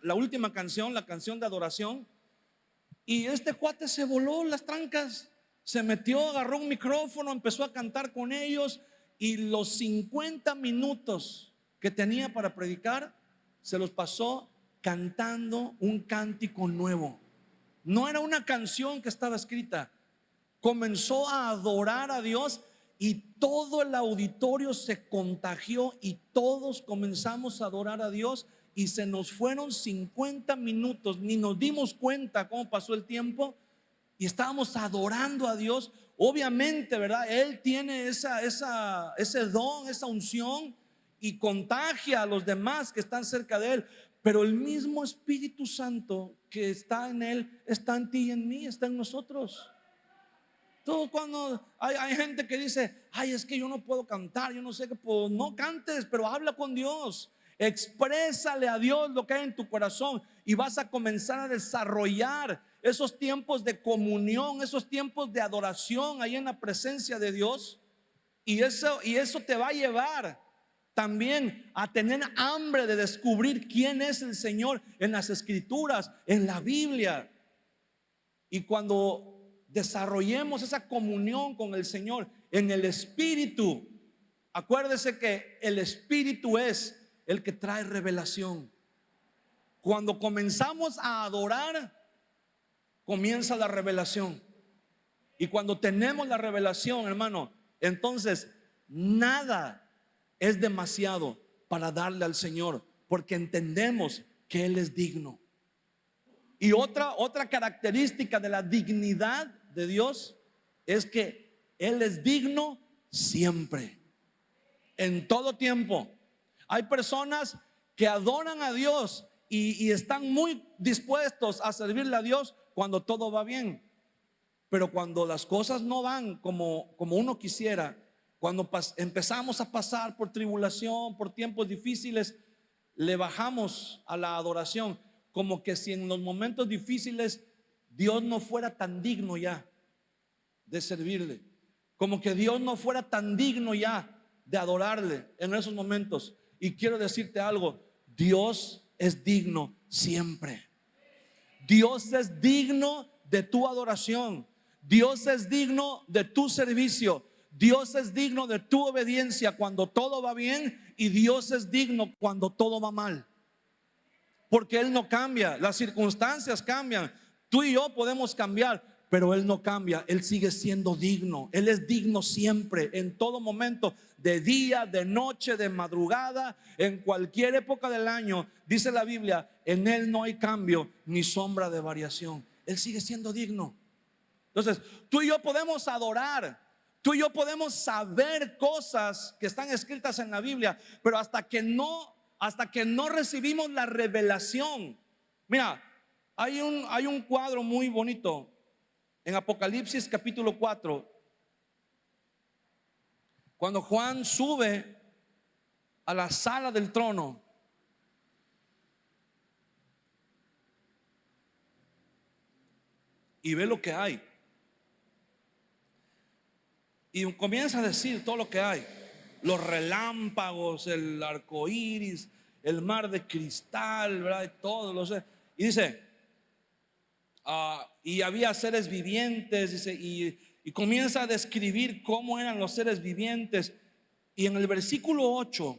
la última canción, la canción de adoración. Y este cuate se voló las trancas, se metió, agarró un micrófono, empezó a cantar con ellos. Y los 50 minutos que tenía para predicar, se los pasó cantando un cántico nuevo. No era una canción que estaba escrita. Comenzó a adorar a Dios y todo el auditorio se contagió y todos comenzamos a adorar a Dios, y se nos fueron 50 minutos, ni nos dimos cuenta cómo pasó el tiempo y estábamos adorando a Dios. Obviamente, ¿verdad? Él tiene ese don, esa unción, y contagia a los demás que están cerca de él. Pero el mismo Espíritu Santo que está en él está en ti y en mí, está en nosotros. Todo cuando hay gente que dice: es que yo no puedo cantar, yo no sé qué, pues no cantes, pero habla con Dios. Exprésale a Dios lo que hay en tu corazón y vas a comenzar a desarrollar esos tiempos de comunión, esos tiempos de adoración ahí en la presencia de Dios. Y eso te va a llevar también a tener hambre de descubrir quién es el Señor en las Escrituras, en la Biblia. Y cuando desarrollemos esa comunión con el Señor en el Espíritu, acuérdese que el Espíritu es el que trae revelación. Cuando comenzamos a adorar, comienza la revelación. Y cuando tenemos la revelación, hermano, entonces nada es demasiado para darle al Señor, porque entendemos que Él es digno. Y otra característica de la dignidad de Dios es que Él es digno siempre, en todo tiempo. Hay personas que adoran a Dios y están muy dispuestos a servirle a Dios cuando todo va bien. Pero cuando las cosas no van como uno quisiera, cuando empezamos a pasar por tribulación, por tiempos difíciles, le bajamos a la adoración, como que si en los momentos difíciles Dios no fuera tan digno ya de servirle, como que Dios no fuera tan digno ya de adorarle en esos momentos. Y quiero decirte algo: Dios es digno siempre. Dios es digno de tu adoración. Dios es digno de tu servicio. Dios es digno de tu obediencia cuando todo va bien, y Dios es digno cuando todo va mal. Porque Él no cambia, las circunstancias cambian. Tú y yo podemos cambiar, pero Él no cambia. Él sigue siendo digno. Él es digno siempre, en todo momento, de día, de noche, de madrugada, en cualquier época del año. Dice la Biblia: en Él no hay cambio ni sombra de variación. Él sigue siendo digno. Entonces, tú y yo podemos adorar, tú y yo podemos saber cosas que están escritas en la Biblia, pero hasta que no recibimos la revelación. Mira, hay un cuadro muy bonito en Apocalipsis capítulo 4, cuando Juan sube a la sala del trono. Y ve lo que hay. Y comienza a decir todo lo que hay: los relámpagos, el arco iris, el mar de cristal, ¿verdad? Todo. Y dice, y había seres vivientes, dice, y comienza a describir cómo eran los seres vivientes. Y en el versículo 8,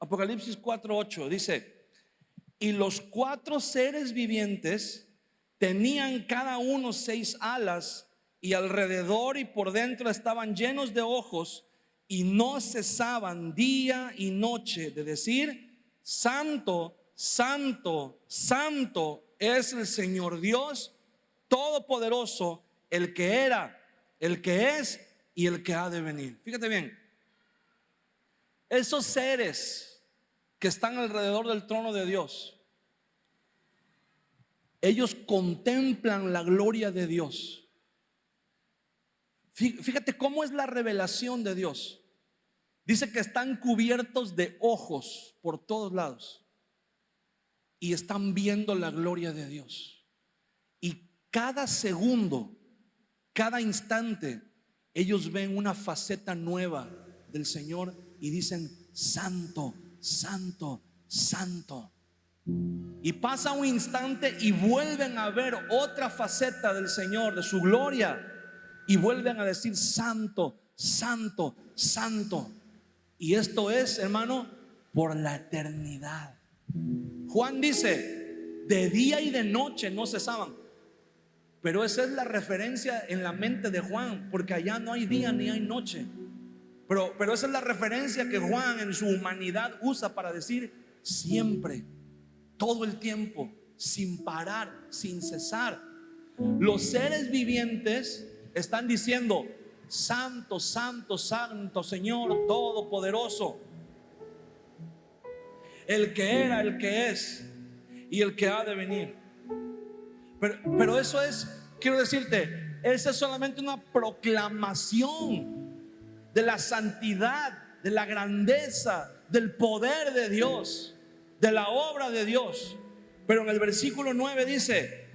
Apocalipsis 4:8, dice: y los 4 seres vivientes tenían cada uno 6 alas, y alrededor y por dentro estaban llenos de ojos, y no cesaban día y noche de decir: Santo, Santo, Santo es el Señor Dios Todopoderoso, el que era, el que es y el que ha de venir. Fíjate bien, esos seres que están alrededor del trono de Dios, ellos contemplan la gloria de Dios. Fíjate cómo es la revelación de Dios. Dice que están cubiertos de ojos por todos lados y están viendo la gloria de Dios. Y cada segundo, cada instante, ellos ven una faceta nueva del Señor y dicen: Santo, Santo, Santo. Y pasa un instante y vuelven a ver otra faceta del Señor, de su gloria, y vuelven a decir: Santo, Santo, Santo. Y esto es, hermano, por la eternidad. Juan dice: de día y de noche no cesaban. Pero esa es la referencia en la mente de Juan, porque allá no hay día ni hay noche. Pero esa es la referencia que Juan en su humanidad usa para decir siempre, todo el tiempo, sin parar, sin cesar. Los seres vivientes están diciendo: Santo, Santo, Santo, Señor Todopoderoso, el que era, el que es y el que ha de venir. Pero eso es, quiero decirte, esa es solamente una proclamación de la santidad, de la grandeza, del poder de Dios, de la obra de Dios. Pero en el versículo 9 dice: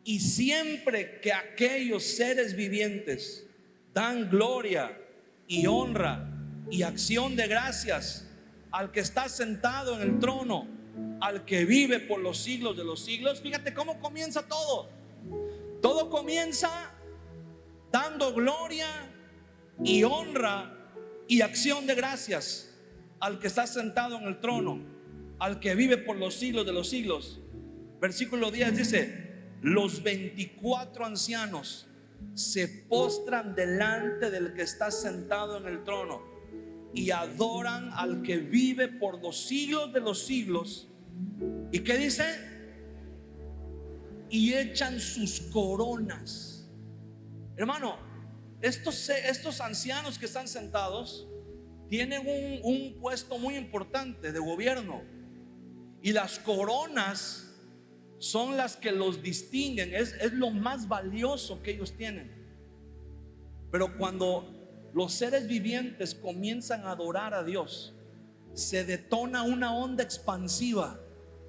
y siempre que aquellos seres vivientes dan gloria y honra y acción de gracias al que está sentado en el trono, al que vive por los siglos de los siglos. Fíjate cómo comienza todo. Todo comienza dando gloria y honra y acción de gracias al que está sentado en el trono, al que vive por los siglos de los siglos. Versículo 10 dice: los 24 ancianos se postran delante del que está sentado en el trono y adoran al que vive por los siglos de los siglos. ¿Y qué dice? Y echan sus coronas. Hermano, estos ancianos que están sentados tienen un puesto muy importante de gobierno, y las coronas son las que los distinguen, es lo más valioso que ellos tienen. Pero cuando los seres vivientes comienzan a adorar a Dios, se detona una onda expansiva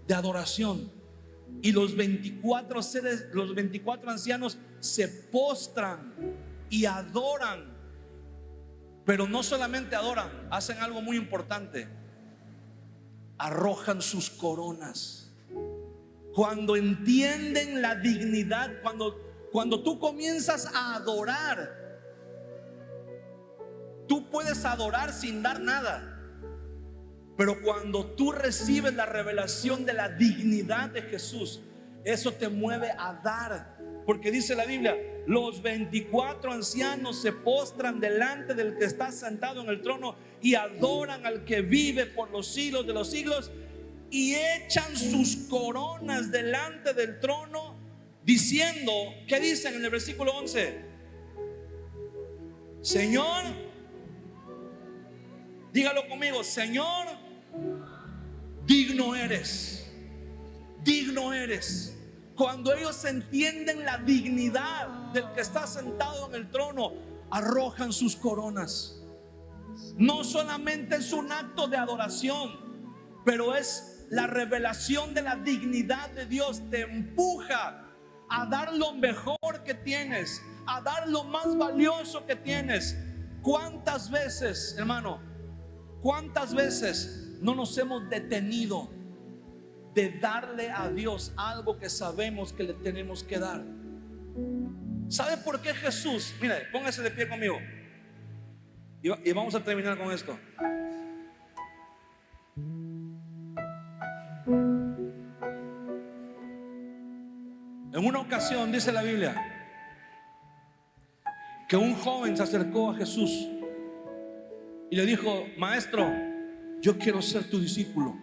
de adoración, y los 24 ancianos se postran y adoran. Pero no solamente adoran, hacen algo muy importante: arrojan sus coronas. Cuando entienden la dignidad, cuando tú comienzas a adorar, tú puedes adorar sin dar nada. Pero cuando tú recibes la revelación de la dignidad de Jesús, eso te mueve a dar. Porque dice la Biblia: los 24 ancianos se postran delante del que está sentado en el trono y adoran al que vive por los siglos de los siglos, y echan sus coronas delante del trono, diciendo, ¿qué dicen en el versículo 11? Señor, dígalo conmigo: Señor, digno eres, digno eres. Cuando ellos entienden la dignidad del que está sentado en el trono, arrojan sus coronas. No solamente es un acto de adoración, pero es la revelación de la dignidad de Dios. Te empuja a dar lo mejor que tienes, a dar lo más valioso que tienes. ¿Cuántas veces, hermano, cuántas veces no nos hemos detenido de darle a Dios algo que sabemos que le tenemos que dar? ¿Sabe por qué Jesús? Mire, póngase de pie conmigo y vamos a terminar con esto. En una ocasión dice la Biblia que un joven se acercó a Jesús y le dijo: Maestro, yo quiero ser tu discípulo.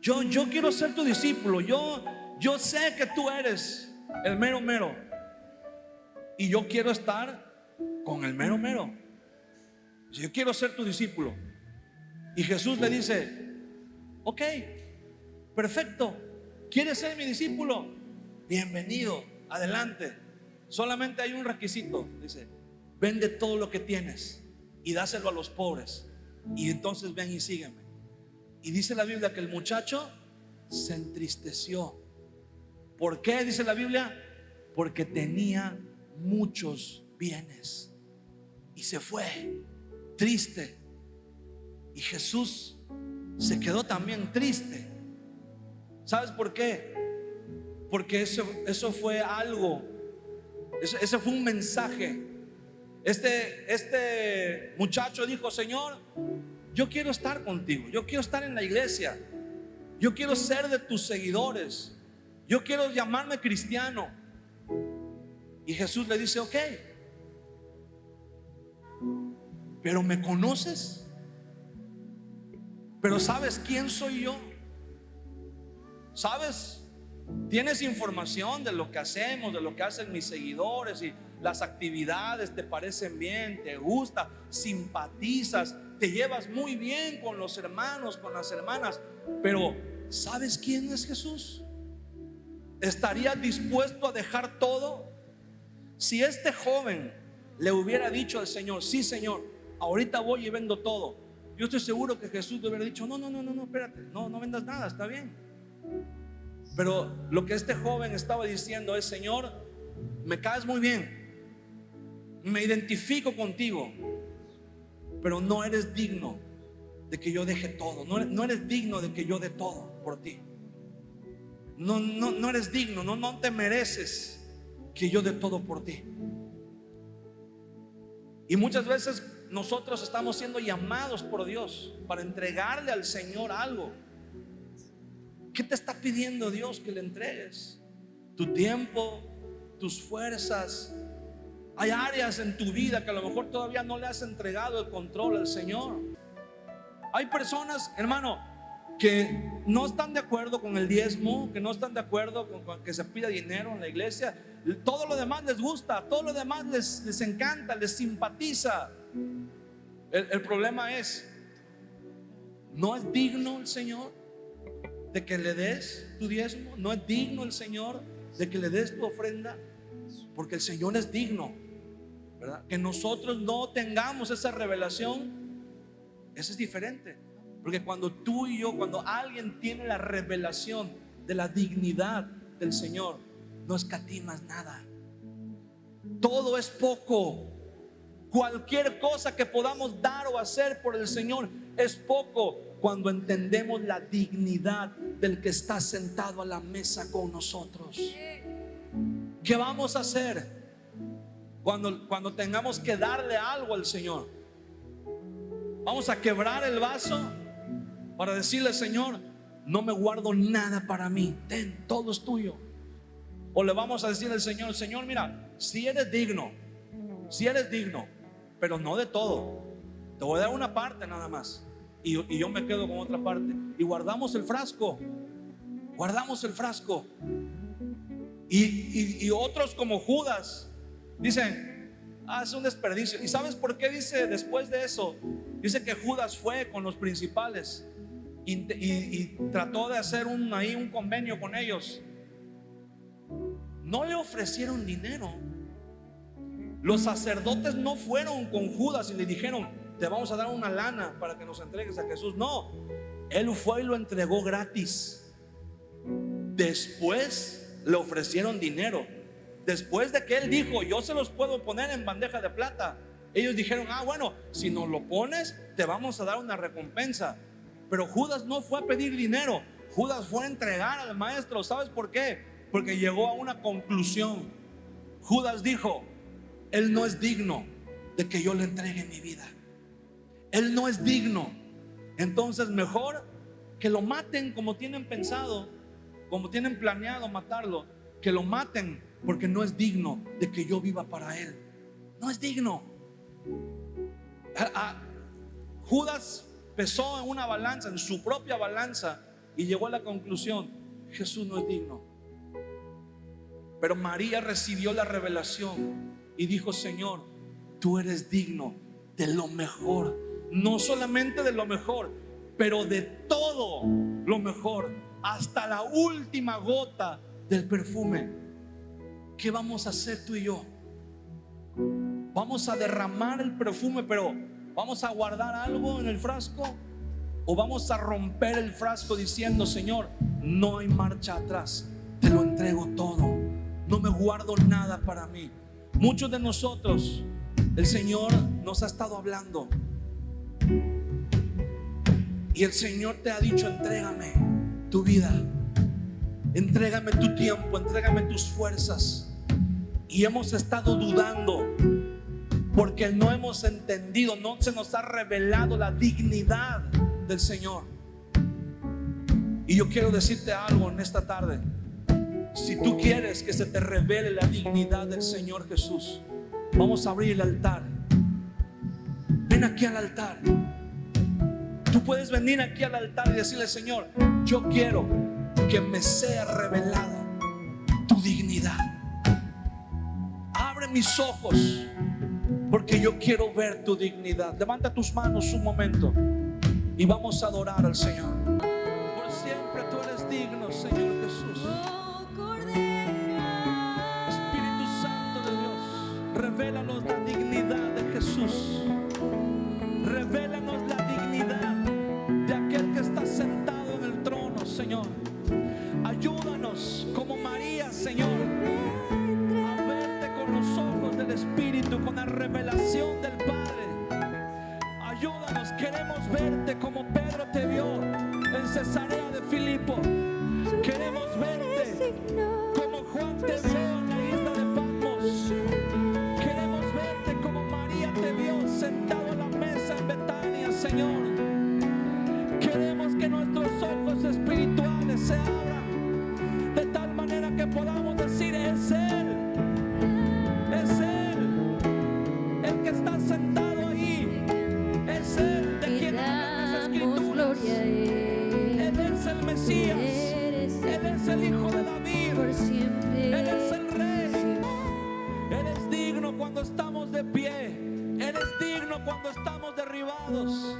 Yo quiero ser tu discípulo. Yo sé que tú eres el mero mero, y yo quiero estar con el mero mero. Yo quiero ser tu discípulo. Y Jesús le dice: ok, perfecto. ¿Quieres ser mi discípulo? Bienvenido, adelante. Solamente hay un requisito. Dice: vende todo lo que tienes y dáselo a los pobres, y entonces ven y sígueme. Y dice la Biblia que el muchacho se entristeció. ¿Por qué? Dice la Biblia: porque tenía muchos bienes, y se fue triste. Y Jesús se quedó también triste. ¿Sabes por qué? Porque eso fue algo, ese fue un mensaje. Este muchacho dijo: Señor, yo quiero estar contigo, yo quiero estar en la iglesia, yo quiero ser de tus seguidores, yo quiero llamarme cristiano. Y Jesús le dice: ok, pero ¿me conoces? ¿Pero sabes quién soy yo? ¿Sabes? ¿Tienes información de lo que hacemos, de lo que hacen mis seguidores, y las actividades te parecen bien, te gusta, simpatizas, te llevas muy bien con los hermanos, con las hermanas? Pero ¿sabes quién es Jesús? ¿Estarías dispuesto a dejar todo? Si este joven le hubiera dicho al Señor: sí, Señor, ahorita voy y vendo todo, yo estoy seguro que Jesús le hubiera dicho: no, espérate, no vendas nada, está bien. Pero lo que este joven estaba diciendo es: Señor, me caes muy bien, me identifico contigo, pero no eres digno de que yo deje todo. No eres digno de que yo dé todo por ti. No eres digno, no te mereces que yo dé todo por ti. Y muchas veces nosotros estamos siendo llamados por Dios para entregarle al Señor algo. ¿Qué te está pidiendo Dios que le entregues? Tu tiempo, tus fuerzas. Hay áreas en tu vida que a lo mejor todavía no le has entregado el control al Señor. Hay personas, hermano, que no están de acuerdo con el diezmo, que no están de acuerdo con que se pida dinero en la iglesia. todo lo demás les gusta, todo lo demás les encanta, les simpatiza. El problema es, ¿no es digno el Señor de que le des tu diezmo? ¿No es digno el Señor de que le des tu ofrenda? Porque el Señor es digno, ¿verdad? Que nosotros no tengamos esa revelación, eso es diferente. Porque cuando tú y yo, cuando alguien tiene la revelación de la dignidad del Señor, no escatimas nada. Todo es poco. Cualquier cosa que podamos dar o hacer por el Señor es poco cuando entendemos la dignidad del que está sentado a la mesa con nosotros. ¿Qué vamos a hacer cuando tengamos que darle algo al Señor? Vamos a quebrar el vaso para decirle: Señor, no me guardo nada para mí, ten, todo es tuyo. O le vamos a decir al Señor: Señor, mira, si eres digno, pero no de todo. Te voy a dar una parte nada más, y yo me quedo con otra parte. Y guardamos el frasco. Y otros, como Judas, dicen: es un desperdicio. ¿Y sabes por qué dice después de eso? Dice que Judas fue con los principales y trató de hacer un convenio con ellos. No le ofrecieron dinero. Los sacerdotes no fueron con Judas y le dijeron: te vamos a dar una lana para que nos entregues a Jesús. No, él fue y lo entregó gratis. Después le ofrecieron dinero. Después de que él dijo: yo se los puedo poner en bandeja de plata, ellos dijeron: bueno, si nos lo pones, te vamos a dar una recompensa. Pero Judas no fue a pedir dinero. Judas fue a entregar al maestro. ¿Sabes por qué? Porque llegó a una conclusión. Judas dijo: él no es digno de que yo le entregue mi vida. Él no es digno. Entonces mejor que lo maten como tienen pensado, como tienen planeado matarlo. Que lo maten, porque no es digno de que yo viva para él. No es digno. Judas pesó en una balanza, en su propia balanza, y llegó a la conclusión: Jesús no es digno. Pero María recibió la revelación y dijo: Señor, tú eres digno de lo mejor. No solamente de lo mejor, pero de todo lo mejor, hasta la última gota del perfume. ¿Qué vamos a hacer tú y yo? ¿Vamos a derramar el perfume, pero vamos a guardar algo en el frasco? ¿O vamos a romper el frasco diciendo: Señor, no hay marcha atrás, te lo entrego todo, no me guardo nada para mí? Muchos de nosotros, el Señor nos ha estado hablando y el Señor te ha dicho: entrégame tu vida, entrégame tu tiempo, entrégame tus fuerzas. Y hemos estado dudando porque no hemos entendido, no se nos ha revelado la dignidad del Señor. Y yo quiero decirte algo en esta tarde. Si tú quieres que se te revele la dignidad del Señor Jesús, vamos a abrir el altar. Ven aquí al altar. Tú puedes venir aquí al altar y decirle: Señor, yo quiero que me sea revelada tu dignidad. Abre mis ojos, porque yo quiero ver tu dignidad. Levanta tus manos un momento y vamos a adorar al Señor. Por siempre tú eres digno, Señor Jesús. Espíritu Santo de Dios, revélanos la dignidad de Jesús. Revélanos la dignidad de aquel que está sentado en el trono, Señor. Ayúdanos como María, Señor, a verte con los ojos del Espíritu, con la revelación del Padre. Ayúdanos, queremos verte como Pedro te vio en Cesarea de Filipo. Queremos verte como Juan te vio en la isla de Patmos. Queremos verte como María te vio sentado a la mesa en Betania, Señor. Queremos que nuestros ojos espirituales se abran de tal manera que podamos decir: es Él el que está sentado ahí, es Él de quien hablan las Escrituras. Él es el Mesías, Él es el Hijo de David, Él es el cuando estamos derribados.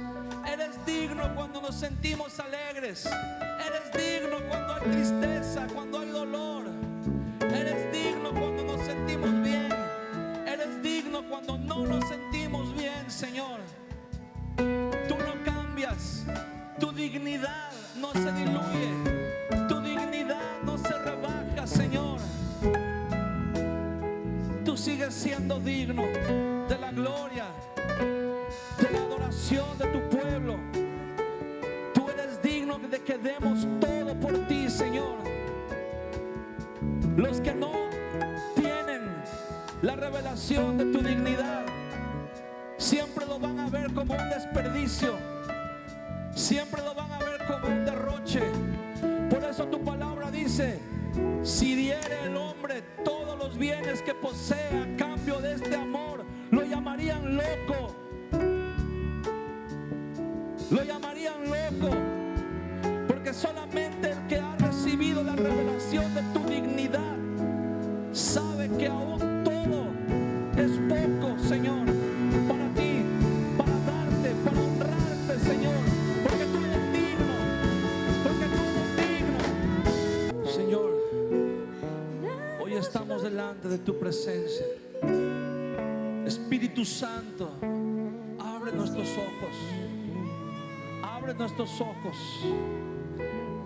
Eres digno cuando nos sentimos alegres. Eres digno cuando hay tristeza, cuando hay dolor. Eres digno cuando nos sentimos bien. Eres digno cuando no nos sentimos bien, Señor. Tú no cambias. Tu dignidad no se diluye. Tu dignidad no se rebaja, Señor. Tú sigues siendo digno de la gloria, de la adoración de tu pueblo. Tú eres digno de que demos todo por ti, Señor. Los que no tienen la revelación de tu dignidad siempre lo van a ver como un desperdicio, siempre lo van a ver como un derroche. Por eso tu palabra dice: si diere el hombre todos los bienes que posee a cambio de este amor, lo llamarían loco. Lo llamarían loco. Porque solamente el que ha recibido la revelación de tu dignidad sabe que aún todo es poco, Señor, para ti, para darte, para honrarte, Señor. Porque tú eres digno. Porque tú eres digno. Señor, hoy estamos delante de tu presencia. Espíritu Santo, abre nuestros ojos. Abre nuestros ojos,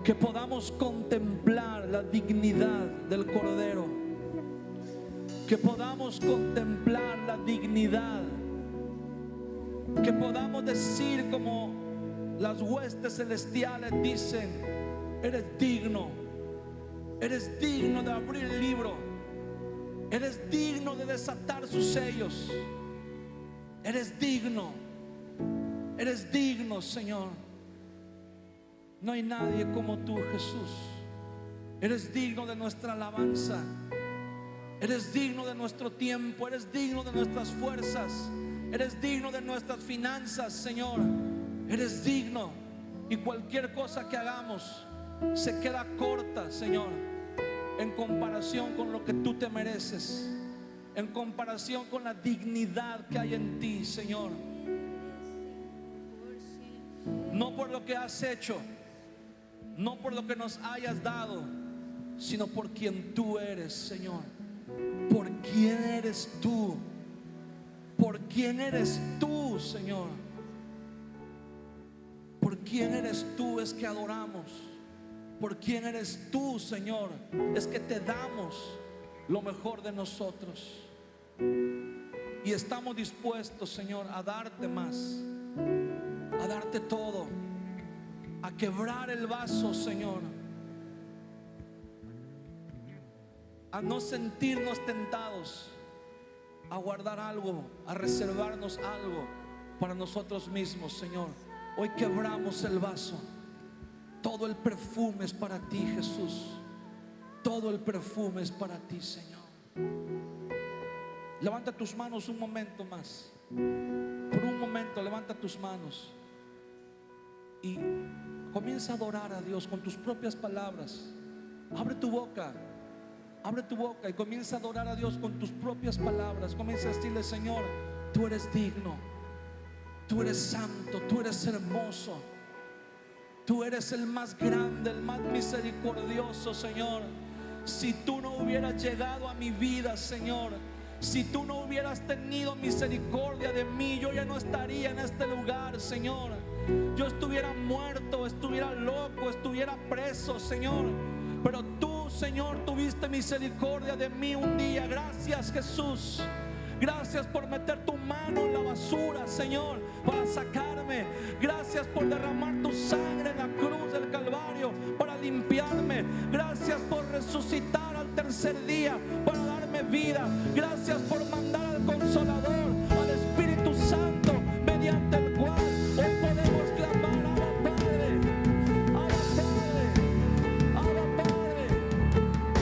que podamos contemplar la dignidad del Cordero, que podamos contemplar la dignidad, que podamos decir como las huestes celestiales dicen: eres digno de abrir el libro, eres digno de desatar sus sellos, eres digno, Señor. No hay nadie como tú, Jesús. Eres digno de nuestra alabanza. Eres digno de nuestro tiempo. Eres digno de nuestras fuerzas. Eres digno de nuestras finanzas, Señor. Eres digno. Y cualquier cosa que hagamos se queda corta, Señor, en comparación con lo que tú te mereces, en comparación con la dignidad que hay en ti, Señor. No por lo que has hecho, no por lo que nos hayas dado, sino por quien tú eres, Señor. ¿Por quién eres tú? ¿Por quién eres tú, Señor? ¿Por quién eres tú? Es que adoramos. ¿Por quién eres tú, Señor? Es que te damos lo mejor de nosotros. Y estamos dispuestos, Señor, a darte más, a darte todo, a quebrar el vaso, Señor, a no sentirnos tentados, a guardar algo, a reservarnos algo para nosotros mismos, Señor. Hoy quebramos el vaso. Todo el perfume es para ti, Jesús. Todo el perfume es para ti, Señor. Levanta tus manos un momento más. Por un momento levanta tus manos y comienza a adorar a Dios con tus propias palabras. Abre tu boca y comienza a adorar a Dios con tus propias palabras. Comienza a decirle: Señor, tú eres digno, tú eres santo, tú eres hermoso, tú eres el más grande, el más misericordioso, Señor. Si tú no hubieras llegado a mi vida, Señor, si tú no hubieras tenido misericordia de mí, yo ya no estaría en este lugar, Señor. Yo estuviera muerto, estuviera loco, estuviera preso, Señor. Pero tú, Señor, tuviste misericordia de mí un día. Gracias, Jesús. Gracias por meter tu mano en la basura, Señor, para sacarme. Gracias por derramar tu sangre en la cruz del Calvario para limpiarme. Gracias por resucitar al tercer día para darme vida. Gracias por mandar al Consolador, al Espíritu Santo, mediante el cual hoy podemos clamar: Abba Padre, Abba Padre, Abba Padre,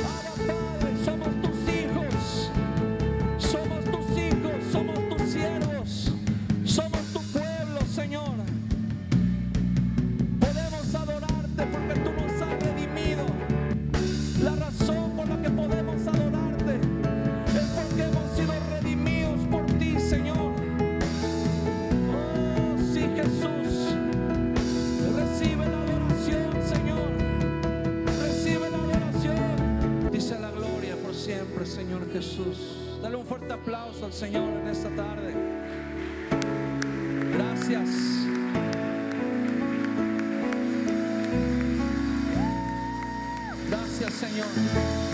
Abba Padre. Somos tus hijos, somos tus hijos, somos tus siervos, somos tu pueblo, Señor. Podemos adorarte porque tú nos has redimido. La razón por la que podemos adorarte es porque hemos sido redimidos por ti, Dale un fuerte aplauso al Señor en esta tarde. Gracias. Gracias, Señor.